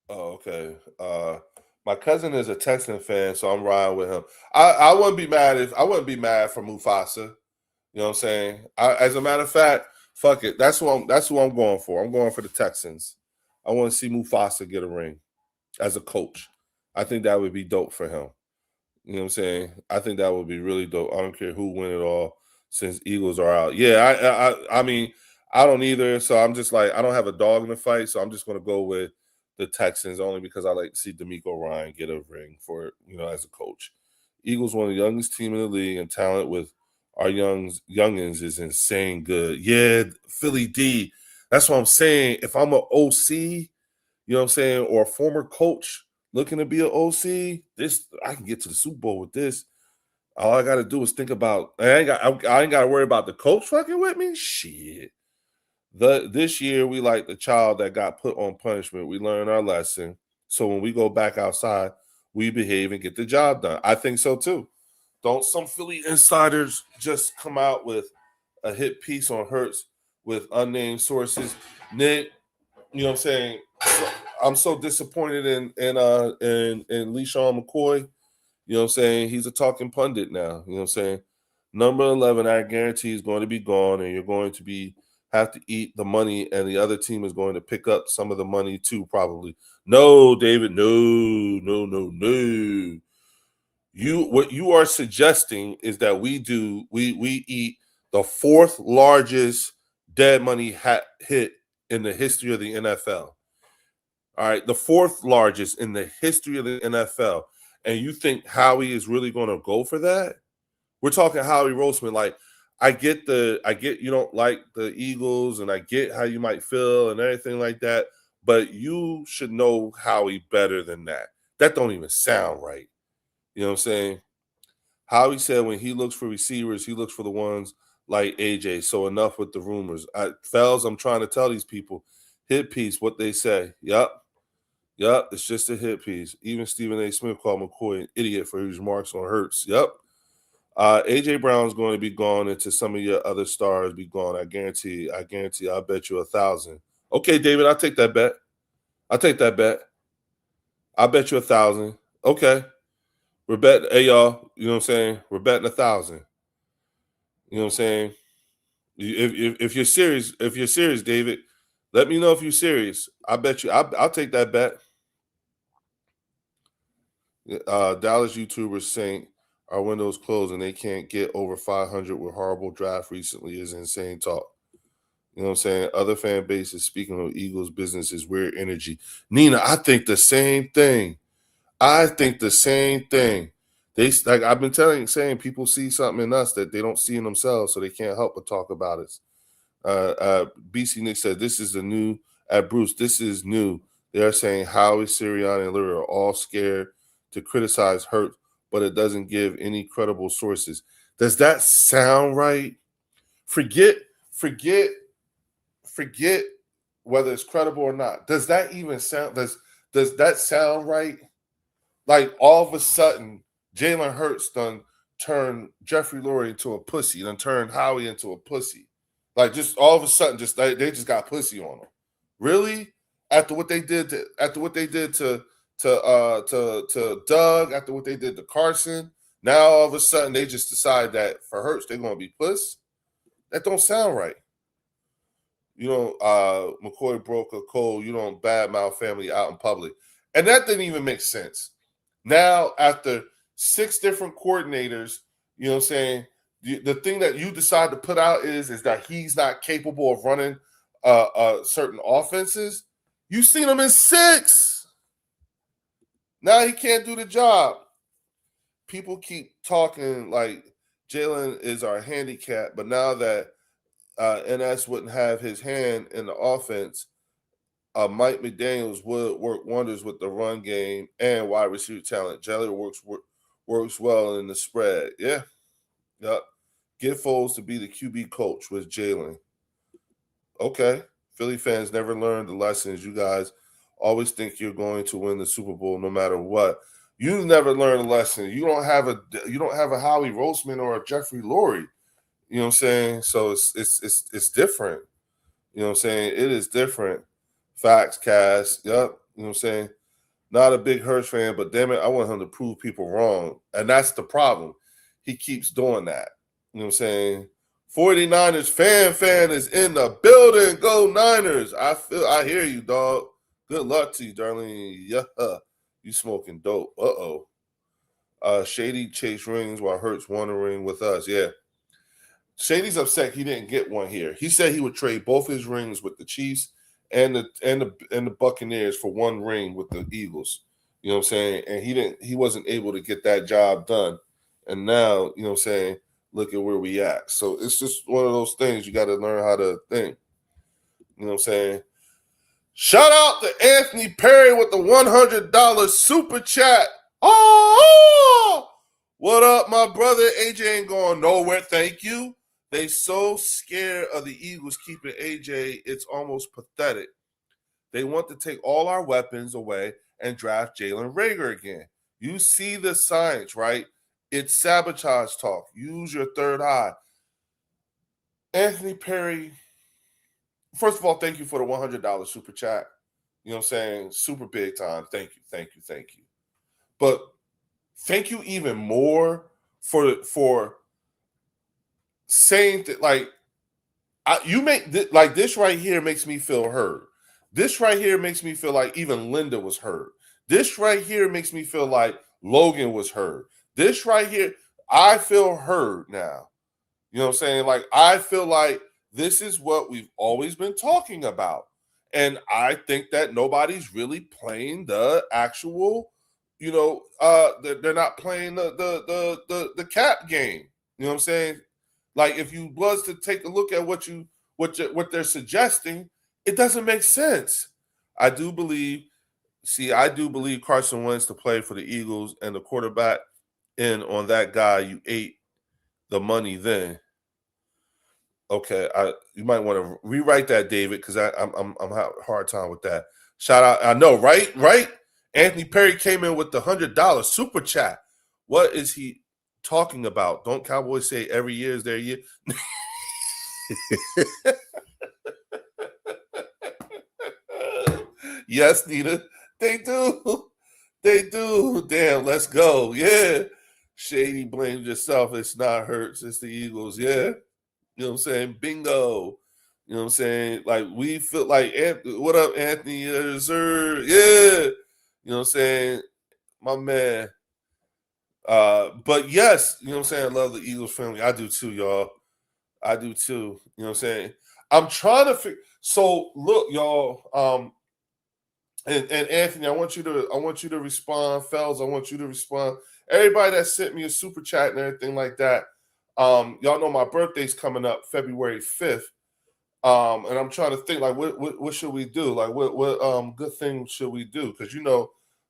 Oh, okay. My cousin is a Texan fan, so I'm riding with him. I wouldn't be mad for Mufasa. You know what I'm saying? As a matter of fact, fuck it. That's who I'm going for. I'm going for the Texans. I want to see Mufasa get a ring as a coach. I think that would be dope for him. You know what I'm saying? I think that would be really dope. I don't care who win it all since Eagles are out. Yeah, I mean, I don't either. So I'm just like, I don't have a dog in the fight. So I'm just going to go with the Texans only because I like to see D'Amico Ryan get a ring for, as a coach. Eagles, one of the youngest team in the league, and talent with our youngins is insane good. Yeah, Philly D. That's what I'm saying. If I'm an OC, you know what I'm saying, or a former coach looking to be an OC, I can get to the Super Bowl with this. All I got to do is think about. I ain't got to worry about the coach fucking with me. Shit. This year we like the child that got put on punishment. We learn our lesson. So when we go back outside, we behave and get the job done. I think so too. Don't some Philly insiders just come out with a hit piece on Hurts with unnamed sources? Nick, you know what I'm saying? I'm so disappointed in LeSean McCoy. You know what I'm saying? He's a talking pundit now. You know what I'm saying? Number 11, I guarantee, is going to be gone, and you're going to have to eat the money, and the other team is going to pick up some of the money too, probably. No, David, no, no, no, no. What you are suggesting is that we eat the fourth largest dead money hit in the history of the NFL. All right, the fourth largest in the history of the NFL. and you think Howie is really going to go for that? We're talking Howie Roseman. Like, I get you don't like the Eagles, and I get how you might feel and everything like that, but you should know Howie better than that. That don't even sound right. You know what I'm saying? Howie said when he looks for receivers, he looks for the ones like AJ. So enough with the rumors. Fells, I'm trying to tell these people, hit piece, what they say. Yep, it's just a hit piece. Even Stephen A. Smith called McCoy an idiot for his remarks on Hurts. Yep. AJ Brown's going to be gone until some of your other stars be gone. I guarantee. I'll bet you 1,000. Okay, David, I'll take that bet. I'll bet you 1,000. Okay. We're betting, hey y'all, you know what I'm saying? We're betting 1,000. You know what I'm saying? If you're serious, David, let me know if you're serious. I bet you, I'll take that bet. Dallas YouTubers saying our window's closed and they can't get over 500 with horrible draft recently is insane talk. You know what I'm saying? Other fan bases speaking of Eagles business is weird energy. Nina, I think the same thing. They, like I've been saying people see something in us that they don't see in themselves, so they can't help but talk about it. BC Nick said, this is the new, at Bruce, this is new. They are saying Howie, Sirianni, and Leary are all scared to criticize Hurt, but it doesn't give any credible sources. Does that sound right? Forget whether it's credible or not. Does that even sound, does that sound right? Like all of a sudden, Jalen Hurts done turned Jeffrey Lurie into a pussy, done turned Howie into a pussy. Like just all of a sudden, just they just got pussy on them. Really? After what they did to Doug, after what they did to Carson, now all of a sudden they just decide that for Hurts they're gonna be puss. That don't sound right. You know, McCoy broke a code. You don't badmouth family out in public, and that didn't even make sense. Now, after 6 different coordinators, you know what I'm saying, the thing that you decide to put out is that he's not capable of running certain offenses. You've seen him in 6. Now he can't do the job. People keep talking like Jalen is our handicap, but now that NS wouldn't have his hand in the offense, Mike McDaniels would work wonders with the run game and wide receiver talent. Jalen works well in the spread. Yeah. Yep. Get Foles to be the QB coach with Jalen. Okay. Philly fans never learned the lessons. You guys always think you're going to win the Super Bowl no matter what. You never learned a lesson. You don't have a Howie Roseman or a Jeffrey Lurie. You know what I'm saying? So it's different. You know what I'm saying? It is different. Facts, Cass. Yep. You know what I'm saying? Not a big Hurts fan, but damn it, I want him to prove people wrong. And that's the problem. He keeps doing that. You know what I'm saying? 49ers fan is in the building. Go Niners. I hear you, dog. Good luck to you, darling. Yeah. You smoking dope. Uh-oh. Shady chase rings while Hurts won a ring with us. Yeah. Shady's upset he didn't get one here. He said he would trade both his rings with the Chiefs and the Buccaneers for one ring with the Eagles. You know what I'm saying? And he wasn't able to get that job done. And now, you know what I'm saying, look at where we at. So it's just one of those things you got to learn how to think. You know what I'm saying? Shout out to Anthony Perry with the $100 super chat. Oh, what up, my brother? AJ ain't going nowhere. Thank you. They so scared of the Eagles keeping AJ, it's almost pathetic. They want to take all our weapons away and draft Jalen Reagor again. You see the science, right? It's sabotage talk. Use your third eye. Anthony Perry, first of all, thank you for the $100 super chat. You know what I'm saying? Super big time. Thank you. But thank you even more for saying that, like, you make like this right here makes me feel heard. This right here makes me feel like even Linda was heard. This right here makes me feel like Logan was heard. This right here, I feel heard now. You know what I'm saying? Like, I feel like this is what we've always been talking about. And I think that nobody's really playing the actual, they're not playing the cap game. You know what I'm saying? Like if you was to take a look at what they're suggesting, it doesn't make sense. I do believe Carson Wentz to play for the Eagles, and the quarterback in on that guy. You ate the money then. Okay, you might want to rewrite that, David, because I'm having a hard time with that. Shout out, I know, right? Anthony Perry came in with the $100 super chat. What is he talking about? Don't Cowboys say every year is their year? Yes, Nita, they do. They do. Damn, let's go. Yeah. Shady blames yourself. It's not Hurts. It's the Eagles. Yeah. You know what I'm saying? Bingo. You know what I'm saying? Like, we feel like, what up, Anthony? Sir? Yeah. You know what I'm saying? My man. But yes, you know what I'm saying? I love the Eagles family. I do too, y'all. I do too. You know what I'm saying? I'm trying to figure. So look, y'all. And Anthony, I want you to respond. Fells, I want you to respond. Everybody that sent me a super chat and everything like that. Y'all know my birthday's coming up February 5th. And I'm trying to think like what should we do? Like what good thing should we do? Because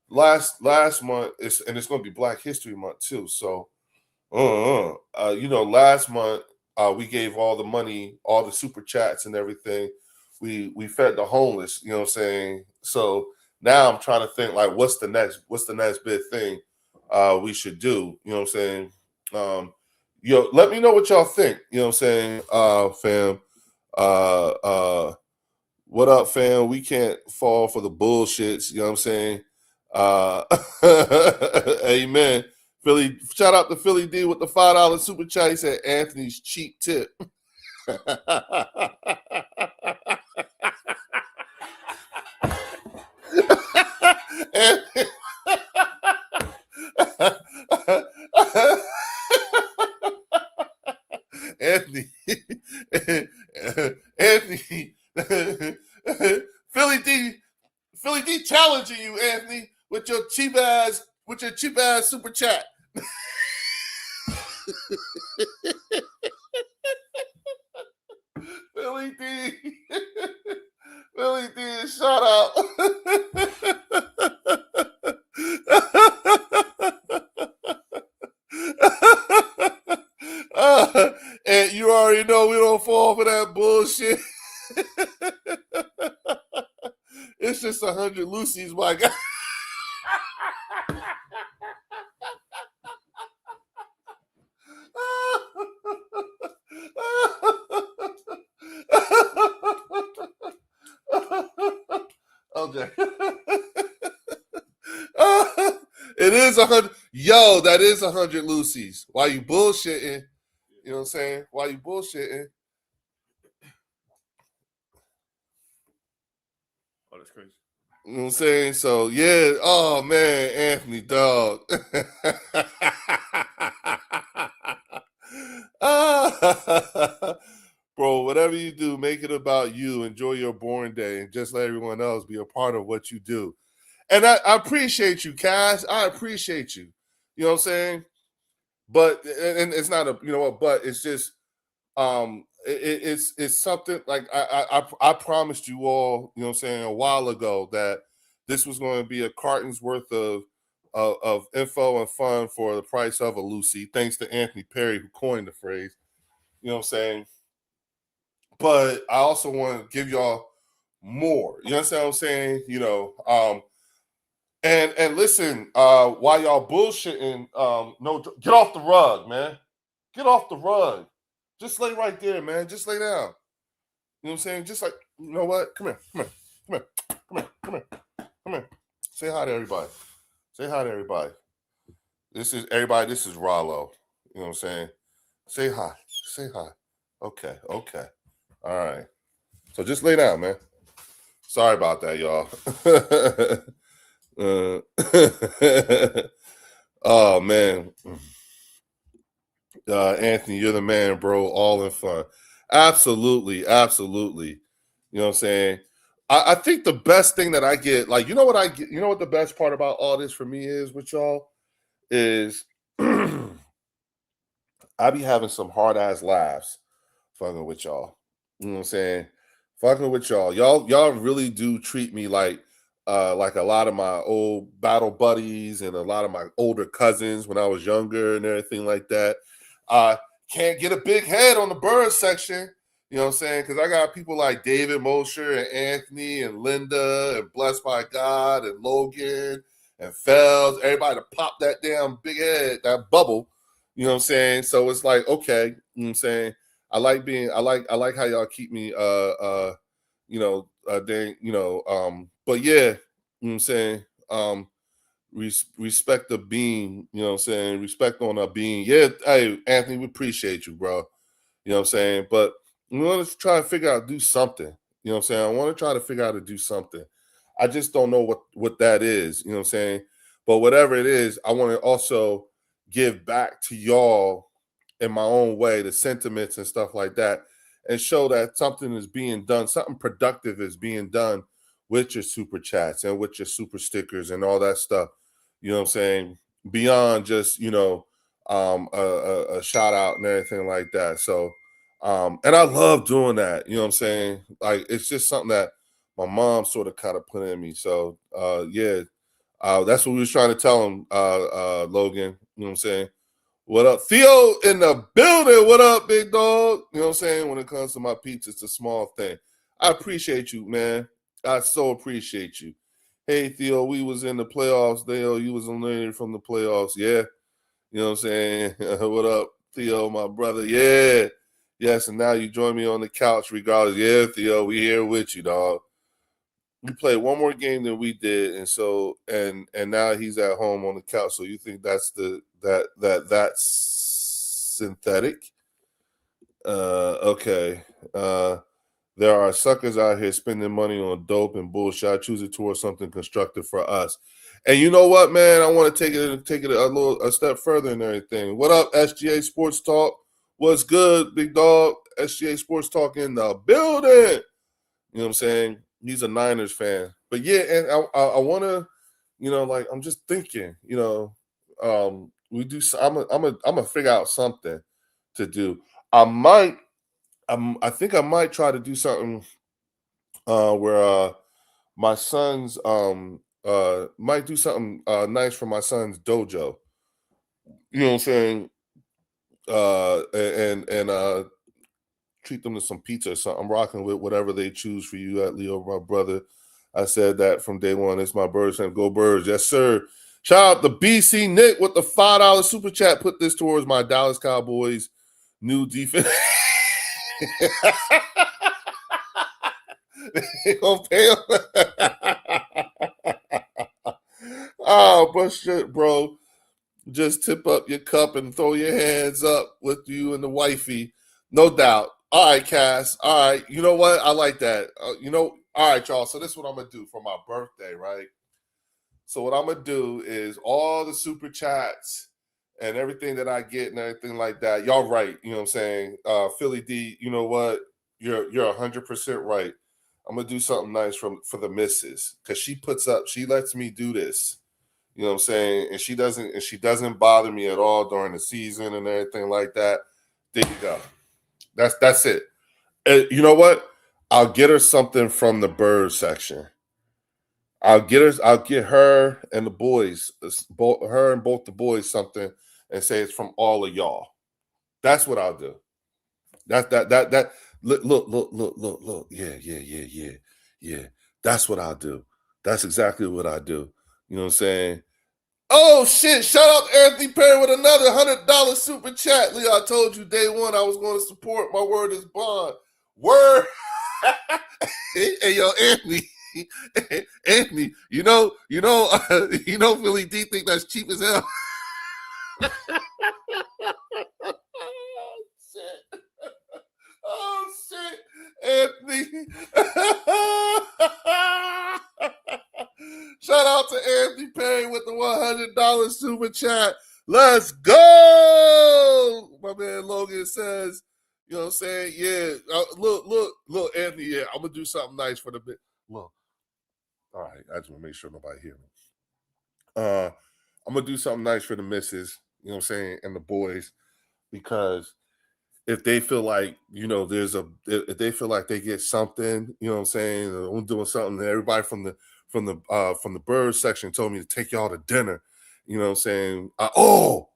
last month it's gonna be Black History Month too. So last month we gave all the money, all the super chats and everything. We fed the homeless, you know what I'm saying? So now I'm trying to think like what's the next big thing we should do, you know what I'm saying? Let me know what y'all think, you know what I'm saying, fam. What up, fam? We can't fall for the bullshits, you know what I'm saying? Amen. Philly, shout out to Philly D with the $5 super chat. He said Anthony's cheap tip. Anthony, Philly D challenging you, Anthony, with your cheap ass super chat. Philly D, shout out. And you already know we don't fall for that bullshit. It's just 100 Lucy's, my guy. Okay. It is 100. Yo, that is 100 Lucy's. Why you bullshitting? You know what I'm saying? Why you bullshitting? Oh, that's crazy. You know what I'm saying? So, yeah. Oh, man, Anthony, dog. Bro, whatever you do, make it about you. Enjoy your boring day and just let everyone else be a part of what you do. And I appreciate you, Cass. I appreciate you. You know what I'm saying? But and it's not a but it's just it's something like I promised you all, you know what I'm saying, a while ago that this was going to be a carton's worth of info and fun for the price of a Lucy, thanks to Anthony Perry who coined the phrase. You know what I'm saying? But I also want to give y'all more. You understand what I'm saying? And listen, while y'all bullshitting, no, get off the rug, man. Get off the rug. Just lay right there, man. Just lay down. You know what I'm saying? Just like, you know what? Come here. Say hi to everybody. Say hi to everybody. This is Rollo. You know what I'm saying? Say hi. Say hi. Okay. All right. So just lay down, man. Sorry about that, y'all. Oh man, Anthony, you're the man, bro. All in fun. Absolutely. You know what I'm saying? I think the best thing that I get, like, you know what I get, you know what the best part about all this for me is with y'all is I be having some hard ass laughs fucking with y'all. You know what I'm saying? Fucking with y'all. Y'all really do treat me like a lot of my old battle buddies and a lot of my older cousins when I was younger and everything like that. I can't get a big head on the bird section. You know what I'm saying? Because I got people like David Mosher and Anthony and Linda and Blessed by God and Logan and Fells, everybody to pop that damn big head, that bubble. You know what I'm saying? So it's like, okay, you know what I'm saying? I like how y'all keep me dang, but yeah, you know what I'm saying? Respect the being, you know what I'm saying? Respect on a being. Yeah, hey, Anthony, we appreciate you, bro. You know what I'm saying? But we want to try to figure out do something. You know what I'm saying? I want to try to figure out to do something. I just don't know what that is. You know what I'm saying? But whatever it is, I want to also give back to y'all in my own way, the sentiments and stuff like that, and show that something is being done, something productive is being done with your super chats and with your super stickers and all that stuff. You know what I'm saying? Beyond just, a shout out and everything like that. So and I love doing that, you know what I'm saying? Like it's just something that my mom sort of kind of put in me. So yeah, that's what we was trying to tell him, Logan. You know what I'm saying? What up? Theo in the building. What up, big dog? You know what I'm saying? When it comes to my pizza, it's a small thing. I appreciate you, man. I so appreciate you. Hey, Theo, we was in the playoffs. Theo, you was eliminated from the playoffs. Yeah. You know what I'm saying? What up, Theo, my brother? Yeah. Yes, and now you join me on the couch regardless. Yeah, Theo, we here with you, dog. We played one more game than we did, and so and now he's at home on the couch. So you think that's synthetic? Okay. There are suckers out here spending money on dope and bullshit. I choose it towards something constructive for us. And you know what, man? I want to take it a step further and everything. What up, SGA Sports Talk? What's good, big dog? SGA Sports Talk in the building. You know what I'm saying? He's a Niners fan. But yeah, and I want to, like I'm just thinking, we do. I'm gonna figure out something to do. I might. I think I might try to do something where my son's might do something nice for my son's dojo. You know what I'm saying? And treat them to some pizza or something. I'm rocking with whatever they choose for you at Leo, my brother. I said that from day one. It's my Birds and Go Birds. Yes, sir. Shout out to BC Nick with the $5 super chat. Put this towards my Dallas Cowboys new defense. They gonna pay him. Oh, but shit, bro. Just tip up your cup and throw your hands up with you and the wifey. No doubt. All right, Cass. All right. You know what? I like that. All right, y'all. So this is what I'm going to do for my birthday, right? So what I'm going to do is all the super chats and everything that I get and everything like that. Y'all right. You know what I'm saying? Philly D, you know what? You're 100% right. I'm going to do something nice for the missus because she lets me do this. You know what I'm saying? And she doesn't bother me at all during the season and everything like that. There you go. That's it. And you know what? I'll get her something from the bird section. I'll get her and the boys, her and both the boys something and say it's from all of y'all. That's what I'll do. That look. Yeah. That's what I'll do. That's exactly what I do. You know what I'm saying? Oh shit! Shout out to Anthony Perry with another $100 super chat. Leo, I told you day one I was going to support. My word is bond. Word. Hey yo, Anthony. Anthony, Philly D think that's cheap as hell. Shit. Oh shit, Anthony. Shout out to Anthony Perry with the $100 super chat. Let's go. My man Logan says, you know what I'm saying? Yeah. Look, Anthony, yeah, I'm gonna do something nice for the Look. All right. I just want to make sure nobody hear me. I'm going to do something nice for the missus, you know what I'm saying, and the boys, because if they feel like, if they feel like they get something, you know what I'm saying, I'm doing something, and everybody from the bird section told me to take y'all to dinner, you know what I'm saying? Oh,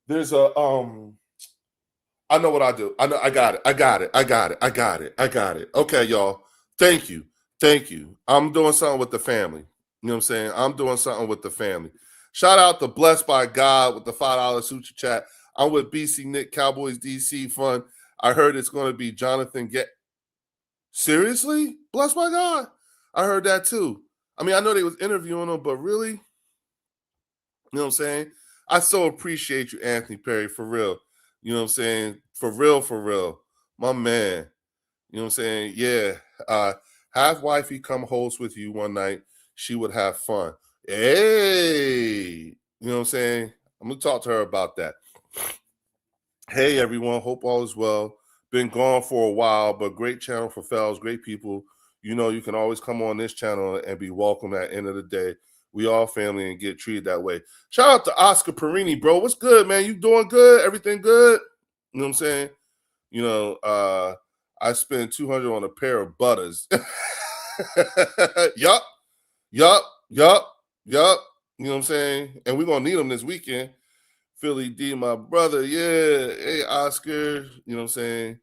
there's a I know what I do. I know I got it. Okay, y'all. Thank you. I'm doing something with the family. You know what I'm saying? I'm doing something with the family. Shout out to Blessed by God with the $5 super chat. I'm with BC Nick Cowboys DC Fund. I heard it's going to be Jonathan Get. Seriously? Blessed by God? I heard that too. I mean, I know they was interviewing him, but really? You know what I'm saying? I so appreciate you, Anthony Perry, for real. You know what I'm saying? For real. My man. You know what I'm saying? Yeah. Have wifey come host with you one night. She would have fun. Hey. You know what I'm saying? I'm going to talk to her about that. Hey, everyone. Hope all is well. Been gone for a while, but great channel for fellas, great people. You know, you can always come on this channel and be welcome at the end of the day. We all family and get treated that way. Shout out to Oscar Perini, bro. What's good, man? You doing good? Everything good? You know what I'm saying? You know, I spent $200 on a pair of butters. Yup. You know what I'm saying? And we're going to need them this weekend. Philly D, my brother. Yeah. Hey, Oscar. You know what I'm saying?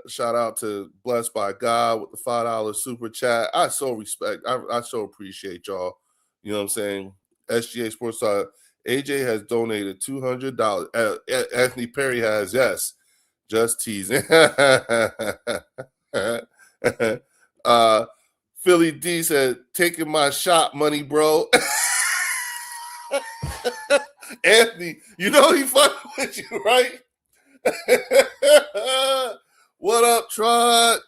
Shout out to Blessed by God with the $5 super chat. I so respect. I so appreciate y'all. You know what I'm saying? SGA Sports Talk. AJ has donated $200. Anthony Perry has, yes. Just teasing. Philly D said, taking my shot money, bro. Anthony, you know he fucking with you, right? What up, Trod?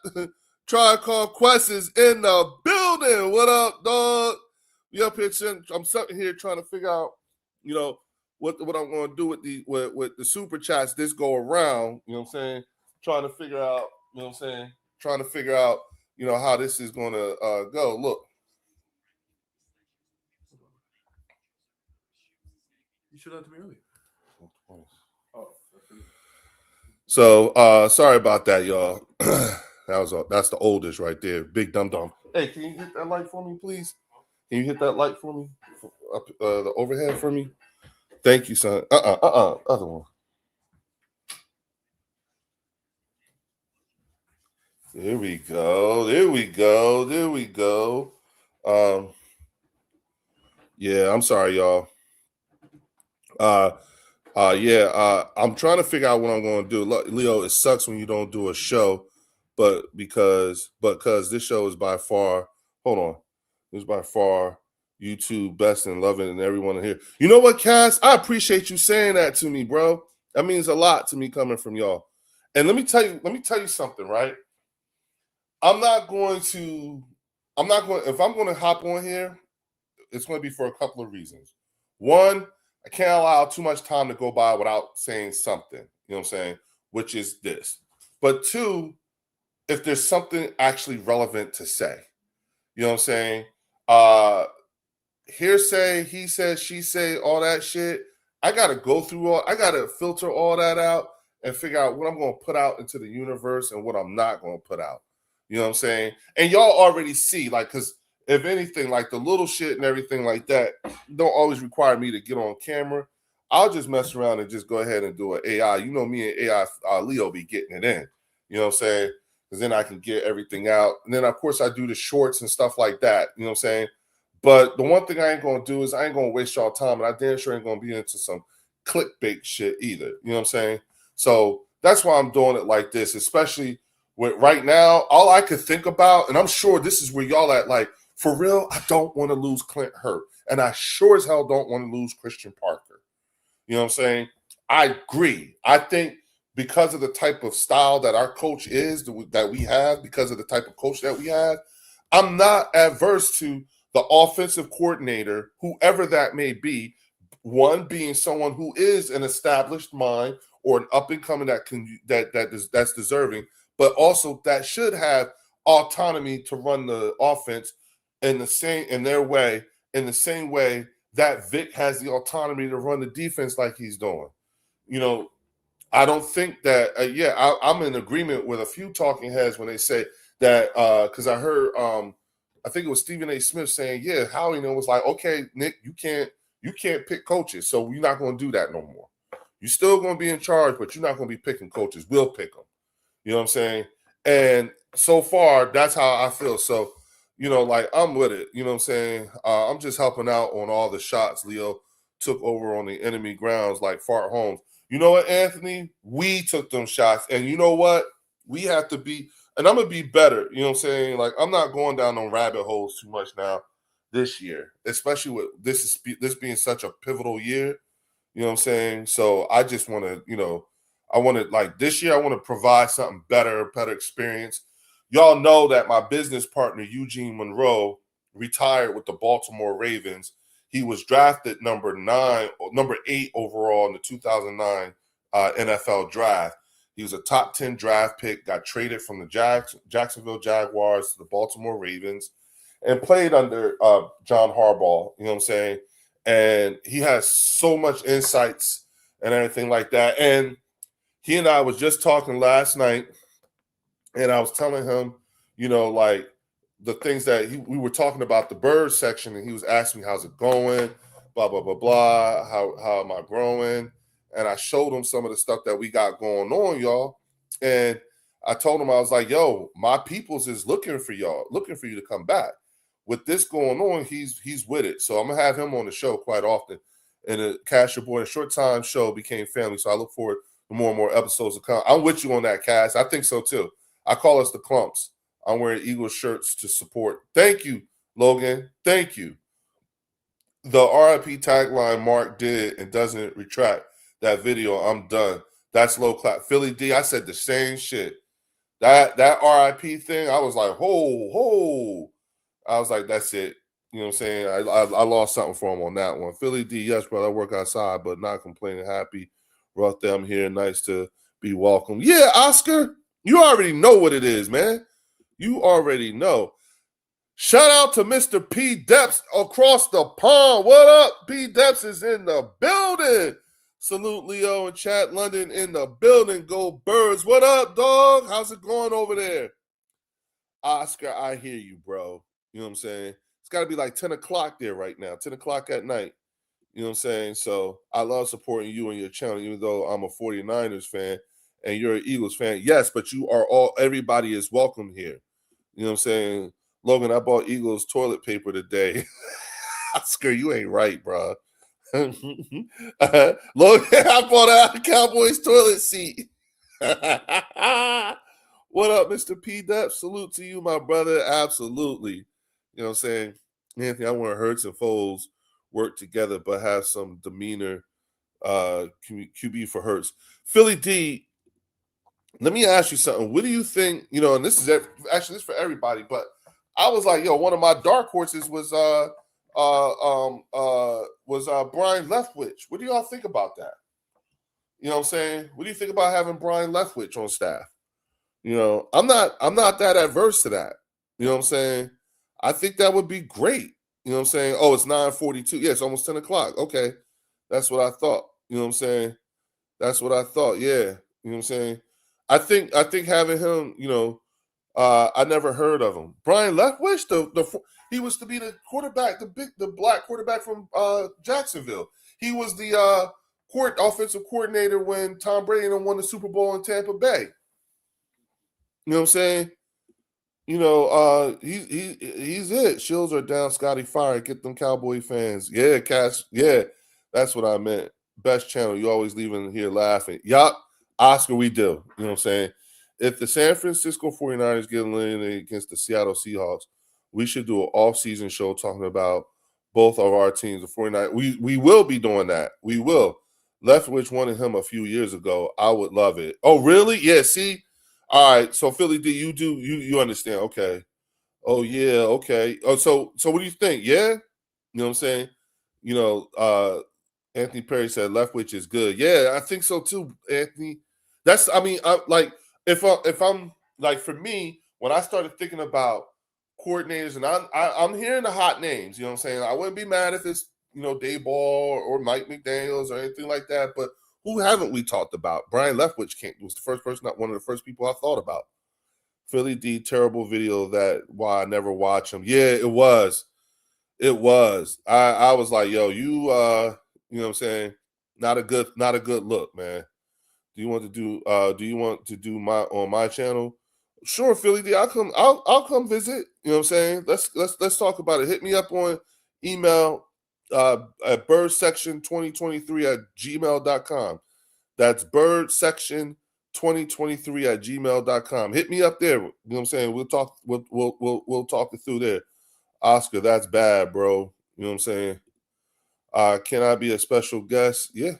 Trod Call Quest is in the building. What up, dog? We up here, I'm sitting here trying to figure out, you know, what I'm going to do with the super chats this go around. You know what I'm saying? Trying to figure out, you know what I'm saying? Trying to figure out, you know, how this is going to go. Look. You showed that to me earlier. Oh. So sorry about that, y'all. That's the oldest right there. Big Dum Dum. Hey, can you hit that light for me, please? Can you hit that light for me? Up the overhead for me? Thank you, son. Other one. There we go. Yeah, I'm sorry, y'all. I'm trying to figure out what I'm going to do. Look, Leo, it sucks when you don't do a show, but because this show is by far, this is by far YouTube best and loving and everyone in here. You know what, Cass? I appreciate you saying that to me, bro. That means a lot to me coming from y'all. And let me tell you something, right? if I'm going to hop on here, it's going to be for a couple of reasons. One, I can't allow too much time to go by without saying something, you know what I'm saying, which is this. But two, if there's something actually relevant to say, you know what I'm saying? Hearsay, he said, she say, all that shit. I got to filter all that out and figure out what I'm going to put out into the universe and what I'm not going to put out. You know what I'm saying? And y'all already see, like, because if anything, like the little shit and everything like that don't always require me to get on camera. I'll just mess around and just go ahead and do an AI. You know, me and AI Leo be getting it in. You know what I'm saying? Because then I can get everything out. And then, of course, I do the shorts and stuff like that. You know what I'm saying? But the one thing I ain't going to do is I ain't going to waste y'all time. And I damn sure ain't going to be into some clickbait shit either. You know what I'm saying? So that's why I'm doing it like this, especially with right now, all I could think about, and I'm sure this is where y'all at, like, for real, I don't want to lose Clint Hurt. And I sure as hell don't want to lose Christian Parker. You know what I'm saying? I agree. I think because of the type of style that our coach is, that we have, because of the type of coach that we have, I'm not adverse to the offensive coordinator, whoever that may be, one being someone who is an established mind or an up and coming that's deserving, but also that should have autonomy to run the offense in the same way that Vic has the autonomy to run the defense like he's doing. You know, I don't think that. I'm in agreement with a few talking heads when they say that because I heard I think it was Stephen A. Smith saying, yeah, Howie was like, okay, Nick, you can't pick coaches, so we're not going to do that no more. You're still going to be in charge, but you're not going to be picking coaches. We'll pick them. You know what I'm saying? And so far, that's how I feel. So, like I'm with it. You know what I'm saying? I'm just helping out on all the shots Leo took over on the enemy grounds like Fart Holmes. You know what, Anthony? We took them shots. And you know what? We have to be, and I'm going to be better. You know what I'm saying? Like, I'm not going down on rabbit holes too much now this year, especially with this being such a pivotal year. You know what I'm saying? So I just want to, I want to, like, this year, I want to provide something better experience. Y'all know that my business partner, Eugene Monroe, retired with the Baltimore Ravens. He was drafted number 8 overall in the 2009 NFL draft. He was a top 10 draft pick, got traded from the Jacksonville Jaguars to the Baltimore Ravens, and played under John Harbaugh, you know what I'm saying? And he has so much insights and everything like that. And he and I was just talking last night, and I was telling him, like the things that we were talking about the birds section, and he was asking me, how's it going? Blah, blah, blah, blah. How am I growing? And I showed him some of the stuff that we got going on, y'all. And I told him, I was like, yo, my peoples is looking for you to come back. With this going on, he's with it. So I'm going to have him on the show quite often. And the Cash Your Boy, a short time show became family. So I look forward to more and more episodes to come. I'm with you on that, Cass. I think so too. I call us the Clumps. I'm wearing Eagles shirts to support. Thank you, Logan. Thank you. The RIP tagline Mark did and doesn't retract that video. I'm done. That's low clap. Philly D, I said the same shit. That RIP thing, I was like, ho. I was like, that's it. You know what I'm saying? I lost something for him on that one. Philly D, yes, brother, I work outside, but not complaining. Happy. Brought them here. Nice to be welcome. Yeah, Oscar, you already know what it is, man. You already know. Shout out to Mr. P. Depps across the pond. What up? P. Depps is in the building. Salute Leo and Chat London in the building. Go Birds. What up, dog? How's it going over there? Oscar, I hear you, bro. You know what I'm saying? It's got to be like 10 o'clock there right now, 10 o'clock at night. You know what I'm saying? So I love supporting you and your channel, even though I'm a 49ers fan and you're an Eagles fan. Yes, but everybody is welcome here. You know what I'm saying? Logan, I bought Eagles toilet paper today. Oscar, you ain't right, bro. Logan, I bought a Cowboys toilet seat. What up, Mr. P. Depps? Salute to you, my brother. Absolutely. You know what I'm saying? Anthony, I want Hurts and Foles work together, but have some demeanor. QB for Hurts. Philly D, let me ask you something. What do you think? And this is actually this for everybody, but I was like, one of my dark horses was Brian Leftwich. What do y'all think about that? You know what I'm saying? What do you think about having Brian Leftwich on staff? I'm not that adverse to that. You know what I'm saying? I think that would be great. You know what I'm saying? Oh, it's 9:42. Yeah, it's almost 10 o'clock. Okay. That's what I thought. You know what I'm saying? That's what I thought. Yeah. You know what I'm saying? I think having him, I never heard of him. Brian Leftwich, he was to be the quarterback, the black quarterback from Jacksonville. He was the offensive coordinator when Tom Brady won the Super Bowl in Tampa Bay. You know what I'm saying? He's it. Shields are down, Scotty Fire. Get them Cowboy fans. Yeah, Cash. Yeah, that's what I meant. Best channel. You always leaving here laughing. Yup. Oscar, we do. You know what I'm saying? If the San Francisco 49ers get eliminated against the Seattle Seahawks, we should do an off-season show talking about both of our teams, the 49ers. We will be doing that. We will. Leftwich wanted him a few years ago. I would love it. Oh, really? Yeah, see? All right. So, Philly D, you understand. Okay. Oh, yeah, okay. Oh, so what do you think? Yeah? You know what I'm saying? Anthony Perry said Leftwich is good. Yeah, I think so too, Anthony. That's, I mean, if I'm like, for me, when I started thinking about coordinators, and I'm hearing the hot names, you know what I'm saying? I wouldn't be mad if it's, Dave Ball or Mike McDaniels or anything like that, but who haven't we talked about? Brian Leftwich was the first person, not one of the first people I thought about. Philly D, terrible video that why I never watch him. Yeah, it was. It was. I was like, yo, you know what I'm saying? Not a good look, man. Do you want to do my on my channel? Sure, Philly D. I'll come visit. You know what I'm saying? Let's talk about it. Hit me up on email at birdsection2023@gmail.com. That's birdsection2023@gmail.com. Hit me up there. You know what I'm saying? We'll talk we'll talk it through there. Oscar, that's bad, bro. You know what I'm saying? Can I be a special guest? Yeah.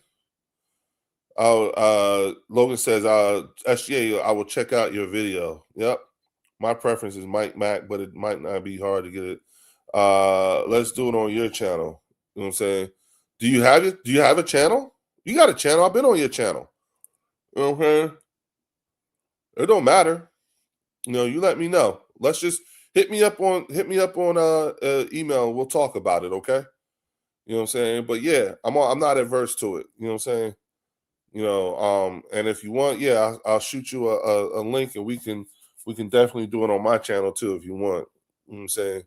Logan says, SGA, I will check out your video. Yep. My preference is Mike Mack, but it might not be hard to get it. Let's do it on your channel. You know what I'm saying? Do you have it? Do you have a channel? You got a channel. I've been on your channel. You know what I'm saying? It don't matter. You let me know. Let's just hit me up on email. We'll talk about it, okay? You know what I'm saying? But yeah, I'm not adverse to it. You know what I'm saying? And if you want, yeah, I'll shoot you a link, and we can definitely do it on my channel too if you want. You know what I'm saying?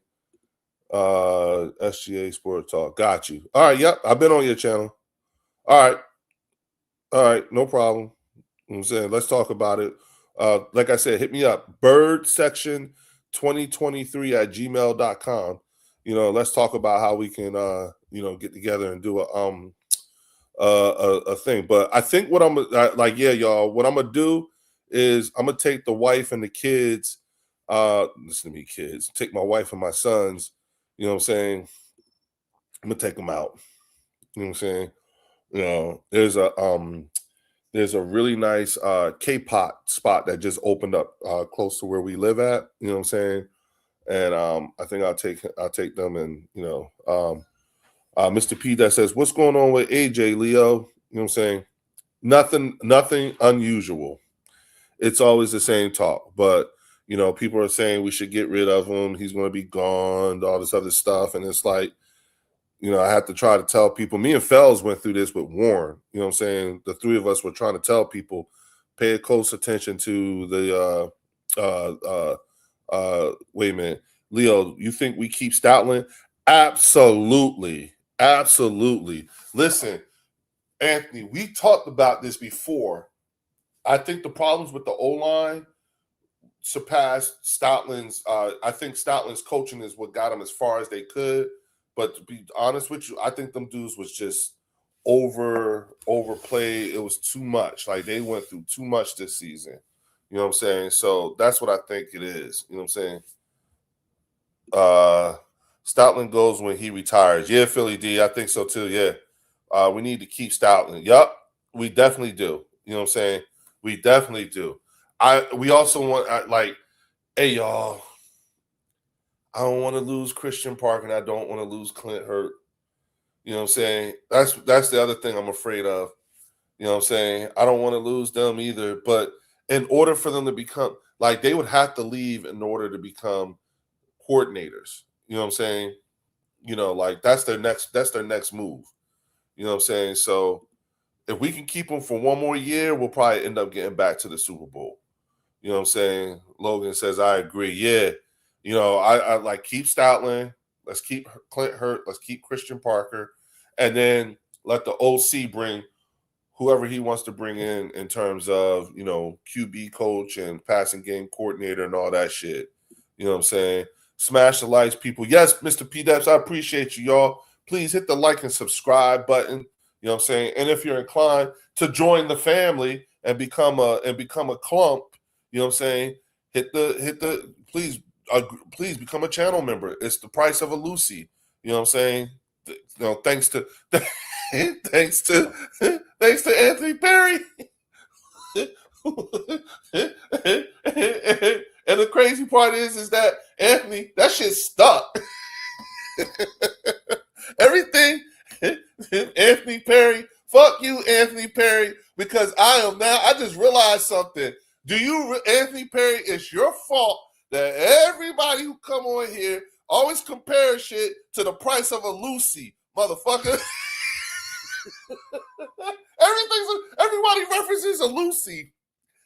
SGA Sport Talk. Got you. All right, yep. I've been on your channel. All right, no problem. You know what I'm saying? Let's talk about it. Like I said, hit me up. birdsection2023@gmail.com. Let's talk about how we can get together and do a thing. But I think what y'all, what I'm gonna do is I'm gonna take the wife and the kids. Listen to me, kids. Take my wife and my sons. You know what I'm saying? I'm gonna take them out. You know what I'm saying? There's a really nice K-pop spot that just opened up close to where we live at. You know what I'm saying? And I think I'll take them, and Mr. P that says, what's going on with AJ, Leo? You know what I'm saying? Nothing unusual. It's always the same talk. But, people are saying we should get rid of him. He's going to be gone, all this other stuff. And it's like, I have to try to tell people. Me and Fells went through this with Warren. You know what I'm saying? The three of us were trying to tell people, pay close attention to the wait a minute. Leo, you think we keep Stoutland? Absolutely. Listen, Anthony, we talked about this before. I think the problems with the O-line surpassed Stoutland's. I think Stoutland's coaching is what got them as far as they could. But to be honest with you, I think them dudes was just overplayed. It was too much. Like, they went through too much this season. You know what I'm saying? So that's what I think it is. You know what I'm saying? Stoutland goes when he retires. Yeah, Philly D, I think so too. Yeah. We need to keep Stoutland. Yup, we definitely do. You know what I'm saying? We definitely do. We also want, hey, y'all, I don't want to lose Christian Park, and I don't want to lose Clint Hurt. You know what I'm saying? That's the other thing I'm afraid of. You know what I'm saying? I don't want to lose them either. But in order for them to become, they would have to leave in order to become coordinators. You know what I'm saying? That's their next move. You know what I'm saying? So if we can keep them for one more year, we'll probably end up getting back to the Super Bowl. You know what I'm saying? Logan says, I agree. Yeah. I like, keep Stoutland. Let's keep Clint Hurt. Let's keep Christian Parker. And then let the OC bring whoever he wants to bring in terms of, QB coach and passing game coordinator and all that shit. You know what I'm saying? Smash the likes, people. Yes, Mr. P-Deps, I appreciate you, y'all. Please hit the like and subscribe button. You know what I'm saying? And if you're inclined to join the family and become a clump, you know what I'm saying? Please become a channel member. It's the price of a Lucy. You know what I'm saying? Thanks to Anthony Perry. And the crazy part is that, Anthony, that shit stuck. Everything Anthony Anthony Perry. Fuck you, Anthony Perry, because I just realized something. Anthony Perry, it's your fault that everybody who come on here always compare shit to the price of a Lucy, motherfucker. Everybody references a Lucy.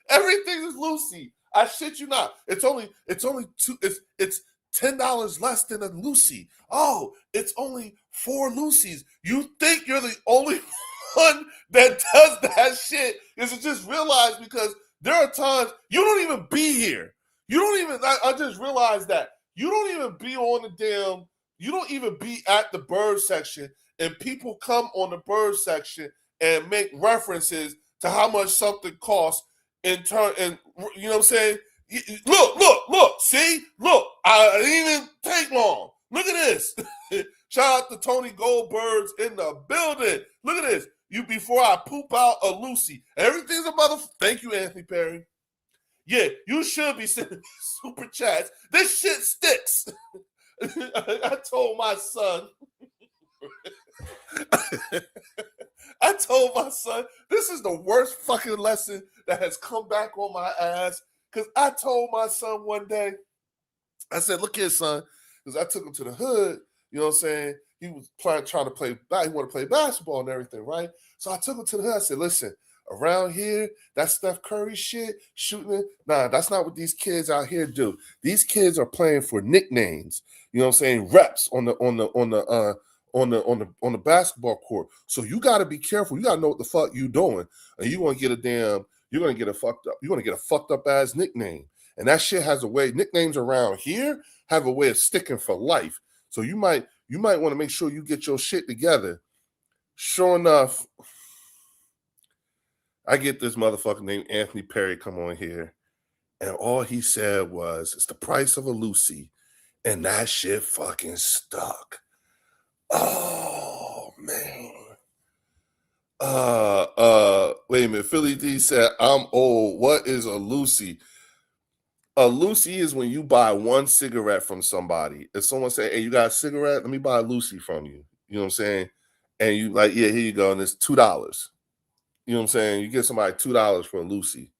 Everything is Lucy. I shit you not. It's only it's $10 less than a Lucy. Oh, it's only 4 Lucy's. You think you're the only one that does that shit? Is it just realized because there are times you don't even be here. You don't even. I just realized that you don't even be on the damn. You don't even be at the bird section, and people come on the bird section and make references to how much something costs in turn. And you know what I'm saying? Look, see? Look, I didn't even take long. Look at this. Shout out to Tony Goldberg's in the building. Look at this. Before I poop out a Lucy. Everything's a motherfucker. Thank you, Anthony Perry. Yeah, you should be sending super chats. This shit sticks. I told my son. This is the worst fucking lesson that has come back on my ass. Because I told my son one day, I said, look here, son. Because I took him to the hood, you know what I'm saying? He was trying to play, he wanted to play basketball and everything, right? So I took him to the hood. I said, listen, around here, that Steph Curry shit, shooting it. Nah, that's not what these kids out here do. These kids are playing for nicknames, you know what I'm saying? Reps on the basketball court. So you got to be careful. You got to know what the fuck you doing. And you're going to get a fucked up ass nickname. And that shit has a way, nicknames around here have a way of sticking for life. So you might want to make sure you get your shit together. Sure enough, I get this motherfucker named Anthony Perry come on here, and all he said was, it's the price of a Lucy, and that shit fucking stuck. Oh, man. Wait a minute. Philly D said, I'm old. What is a Lucy? A Lucy is when you buy one cigarette from somebody. If someone say, hey, you got a cigarette? Let me buy a Lucy from you. You know what I'm saying? And you like, yeah, here you go. And it's $2. You know what I'm saying? You get somebody $2 for a Lucy.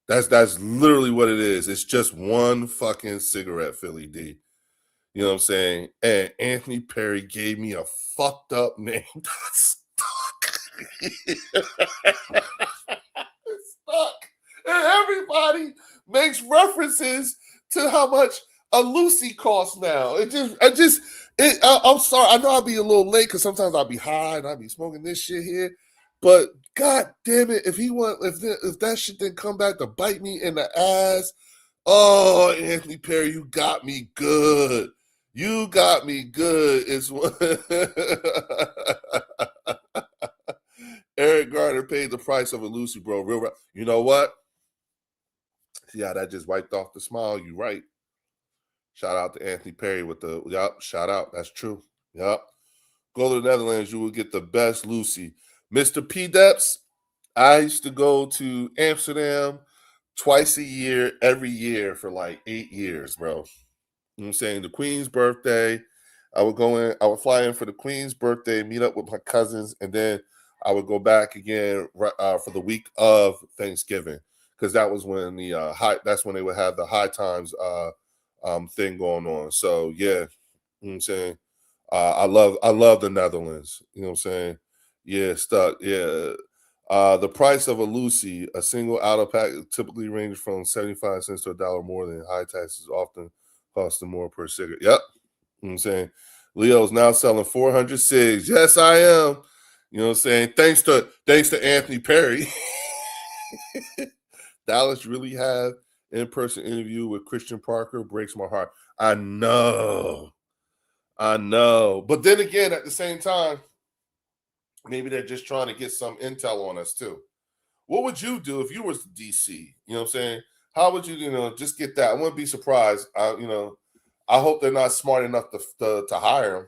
That's literally what it is. It's just one fucking cigarette, Philly D. You know what I'm saying? And Anthony Perry gave me a fucked up name. It's stuck. And everybody makes references to how much a Lucy costs now. I'm sorry. I know I'll be a little late because sometimes I'll be high and I'll be smoking this shit here. But god damn it, if that shit didn't come back to bite me in the ass, oh, Anthony Perry, you got me good. You got me good. It's one. Eric Garner paid the price of a Lucy, bro. Real. You know what? See how that just wiped off the smile? You right. Shout out to Anthony Perry with the shout out. That's true. Yep. Go to the Netherlands, you will get the best Lucy. Mr. P. Depps, I used to go to Amsterdam twice a year, every year for like 8 years, bro. You know what I'm saying? The Queen's birthday, I would fly in for the Queen's birthday, meet up with my cousins, and then I would go back again for the week of Thanksgiving, because that was when that's when they would have the High Times thing going on. So yeah, you know what I'm saying? I love the Netherlands. You know what I'm saying? Yeah, stuck. Yeah. The price of a Lucy, a single out of pack, typically ranges from 75 cents to $1 more than high taxes, often costing more per cigarette. Yep. You know what I'm saying? Leo's now selling 400 cigs. Yes, I am. You know what I'm saying? Thanks to Anthony Perry. Dallas really had in-person interview with Christian Parker. Breaks my heart. I know. But then again, at the same time, maybe they're just trying to get some intel on us too. What would you do if you was DC? You know what I'm saying? How would you, just get that? I wouldn't be surprised. I hope they're not smart enough to hire him.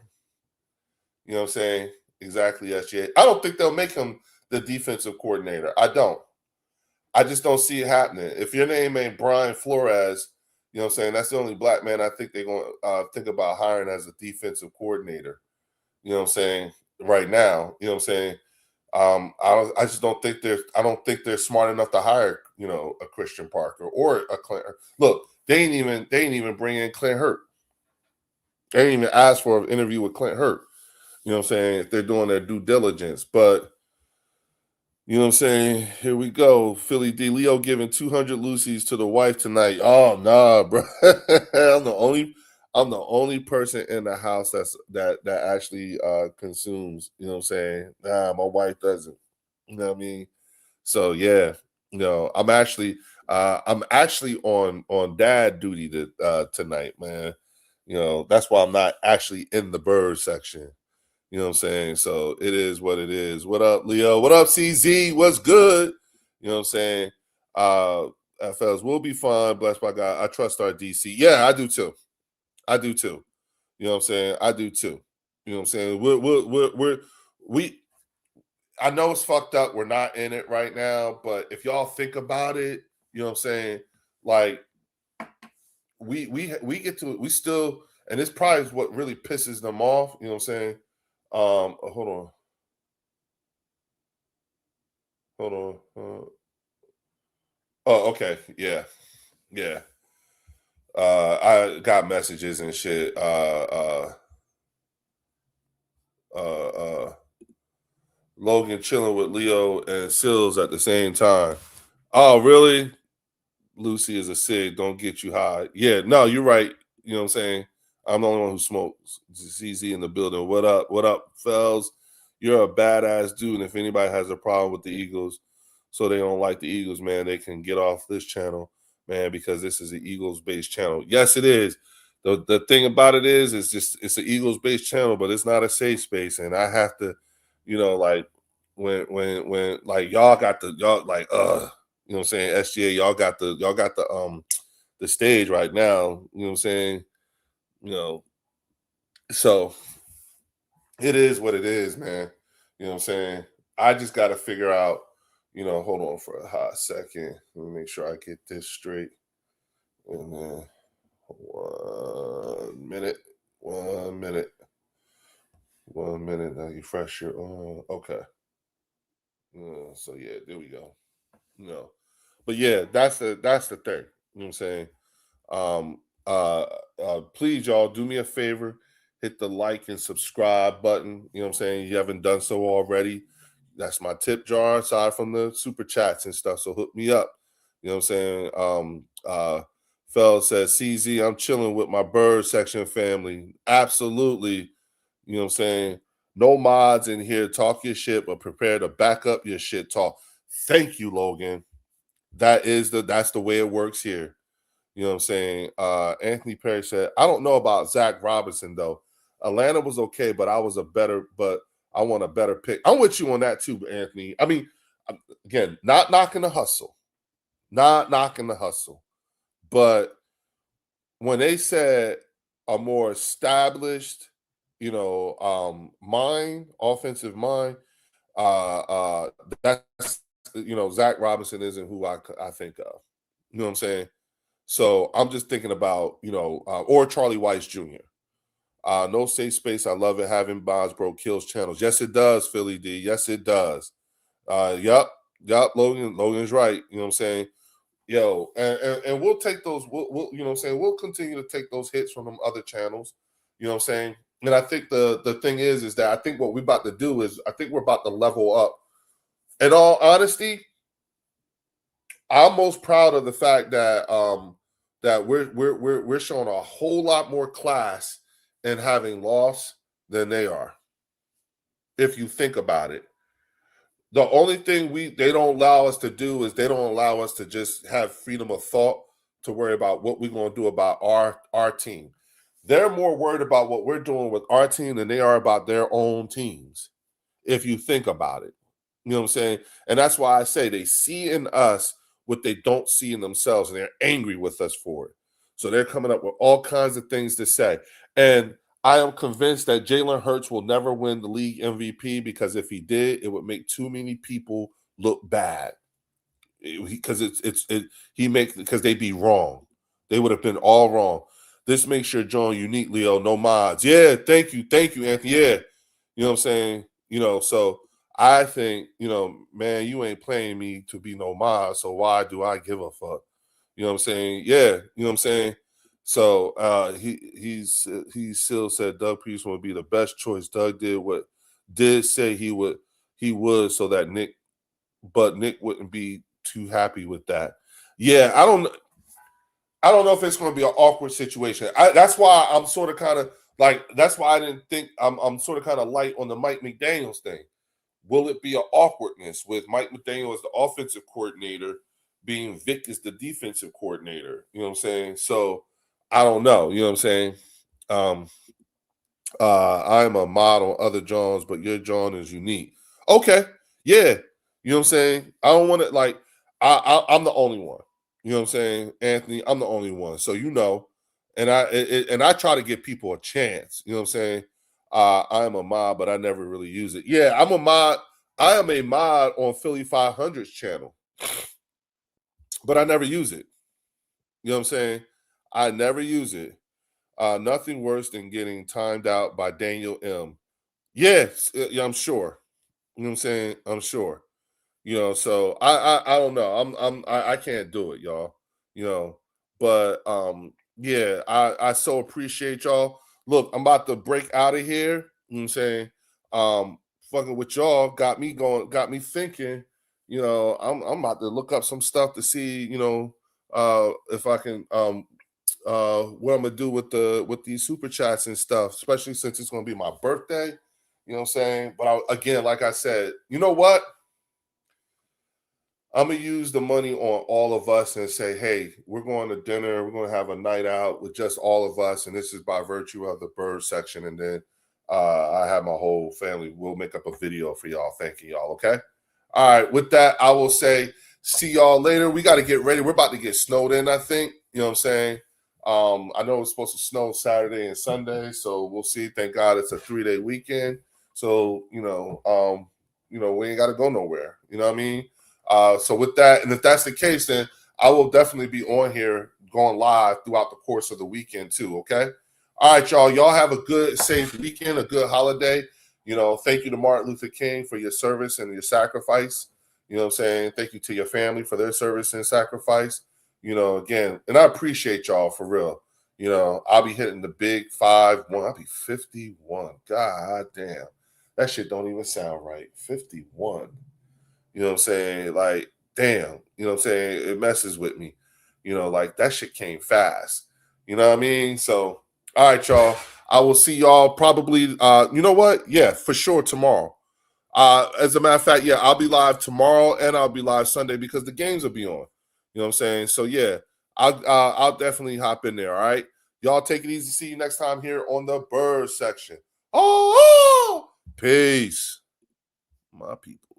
You know what I'm saying? Exactly, SJ. I don't think they'll make him the defensive coordinator. I don't. I just don't see it happening. If your name ain't Brian Flores, you know what I'm saying, that's the only black man I think they're going to think about hiring as a defensive coordinator. You know what I'm saying? right now. You know what I'm saying? I just don't think they're smart enough to hire, a Christian Parker or a Clint. Look, they ain't even bring in Clint Hurt. They ain't even ask for an interview with Clint Hurt. You know what I'm saying? If they're doing their due diligence. But you know what I'm saying? Here we go. Philly D. Leo giving 200 Lucy's to the wife tonight. Oh nah, bro. I'm the only person in the house that actually consumes, you know what I'm saying? Nah, my wife doesn't. You know what I mean? So yeah, I'm actually on dad duty tonight, man. That's why I'm not actually in the bird section. You know what I'm saying? So it is what it is. What up, Leo? What up, CZ? What's good? You know what I'm saying? Fellas, we'll be fine. Blessed by God. I trust our DC. Yeah, I do too. I do too. You know what I'm saying? I do too. You know what I'm saying? We I know it's fucked up. We're not in it right now, but if y'all think about it, you know what I'm saying? Like we get to we still, and this probably is what really pisses them off. You know what I'm saying? Hold on, hold on. Oh, okay, yeah, yeah. I got messages and shit. Logan chilling with Leo and Sills at the same time. Oh, really? Lucy is a cig. Don't get you high. Yeah, no, you're right. You know what I'm saying? I'm the only one who smokes. CZ in the building. What up? What up, fells? You're a badass dude. And if anybody has a problem with the Eagles, so they don't like the Eagles, man, they can get off this channel, man, because this is an Eagles-based channel. Yes, it is. The thing about it is it's an Eagles-based channel, but it's not a safe space. And I have to, like when like y'all like you know what I'm saying? SGA, y'all got the stage right now. You know what I'm saying? You know, so it is what it is, man. You know what I'm saying? I just gotta figure out, hold on for a hot second. Let me make sure I get this straight. And then 1 minute. 1 minute. 1 minute. Now you fresh your okay. So yeah, there we go. But yeah, that's the thing. You know what I'm saying? Um, Please, y'all, do me a favor, hit the like and subscribe button. You know what I'm saying? You haven't done so already. That's my tip jar aside from the super chats and stuff. So hook me up. You know what I'm saying? Fell says, CZ, I'm chilling with my bird section family. Absolutely. You know what I'm saying? No mods in here. Talk your shit, but prepare to back up your shit talk. Thank you, Logan. That's the way it works here. You know what I'm saying? Anthony Perry said, I don't know about Zach Robinson though. Atlanta was okay, but I want a better pick. I'm with you on that too, Anthony. I mean, again, not knocking the hustle. Not knocking the hustle. But when they said a more established, offensive mind, that's Zach Robinson isn't who I think of. You know what I'm saying? So I'm just thinking about, or Charlie Weiss Jr. No safe space. I love it. Having Bonds Bro kills channels. Yes, it does, Philly D. Yes, it does. Yup. Logan's right. You know what I'm saying? Yo, and we'll take those. We'll you know what I'm saying? We'll continue to take those hits from them other channels. You know what I'm saying? And I think the thing is that I think what we're about to do is I think we're about to level up. In all honesty, I'm most proud of the fact that we're showing a whole lot more class in having lost than they are. If you think about it, the only thing they don't allow us to do is they don't allow us to just have freedom of thought to worry about what we're going to do about our team. They're more worried about what we're doing with our team than they are about their own teams. If you think about it, you know what I'm saying? And that's why I say they see in us what they don't see in themselves, and they're angry with us for it. So they're coming up with all kinds of things to say. And I am convinced that Jalen Hurts will never win the league MVP because if he did, it would make too many people look bad. Because because they'd be wrong. They would have been all wrong. This makes your joint unique, Leo. No mods. Yeah, thank you, Anthony. Yeah, You know what I'm saying? So I think, man, you ain't playing me to be no mod, so why do I give a fuck? You know what I'm saying? Yeah, you know what I'm saying? So he still said Doug Peterson would be the best choice. Doug did say he would so that Nick wouldn't be too happy with that. Yeah, I don't know if it's going to be an awkward situation. That's why I'm sort of kind of like, that's why I didn't think I'm sort of kind of light on the Mike McDaniels thing. Will it be an awkwardness with Mike McDaniel as the offensive coordinator, being Vic as the defensive coordinator? You know what I'm saying? So I don't know. You know what I'm saying? Um, I'm a model, other Johns, but your John is unique. Okay, yeah, you know what I'm saying. I don't want to like. I'm the only one. You know what I'm saying, Anthony. I'm the only one. So and I try to give people a chance. You know what I'm saying. I'm a mod, but I never really use it. Yeah, I'm a mod. I am a mod on Philly 500's channel, but I never use it. You know what I'm saying. I never use it. Nothing worse than getting timed out by Daniel M. Yes, yeah, I'm sure. You know what I'm saying? I'm sure. So I don't know. I can't do it, y'all. You know, but yeah, I so appreciate y'all. Look, I'm about to break out of here. You know what I'm saying? Fucking with y'all got me thinking, I'm about to look up some stuff to see, if I can what I'm gonna do with these super chats and stuff, especially since it's gonna be my birthday. You know what I'm saying? But again, like I said, you know what? I'm gonna use the money on all of us and say, hey, we're going to dinner. We're gonna have a night out with just all of us, and this is by virtue of the bird section. And then I have my whole family. We'll make up a video for y'all, thanking y'all. Okay. All right. With that, I will say, see y'all later. We got to get ready. We're about to get snowed in, I think. You know what I'm saying? I know it's supposed to snow Saturday and Sunday, so we'll see. Thank God it's a 3-day weekend. So, we ain't got to go nowhere. You know what I mean? So with that, and if that's the case, then I will definitely be on here going live throughout the course of the weekend too. Okay. All right, y'all. Y'all have a good, safe weekend, a good holiday. Thank you to Martin Luther King for your service and your sacrifice. You know what I'm saying? Thank you to your family for their service and sacrifice. Again, and I appreciate y'all for real. I'll be hitting the big 5-1. I'll be 51. God damn. That shit don't even sound right. 51. You know what I'm saying? Like, damn. You know what I'm saying? It messes with me. Like that shit came fast. You know what I mean? So, all right, y'all. I will see y'all probably you know what? Yeah, for sure tomorrow. As a matter of fact, yeah, I'll be live tomorrow and I'll be live Sunday because the games will be on. You know what I'm saying? So yeah, I'll definitely hop in there. All right. Y'all take it easy. See you next time here on the bird section. Oh, peace, my people.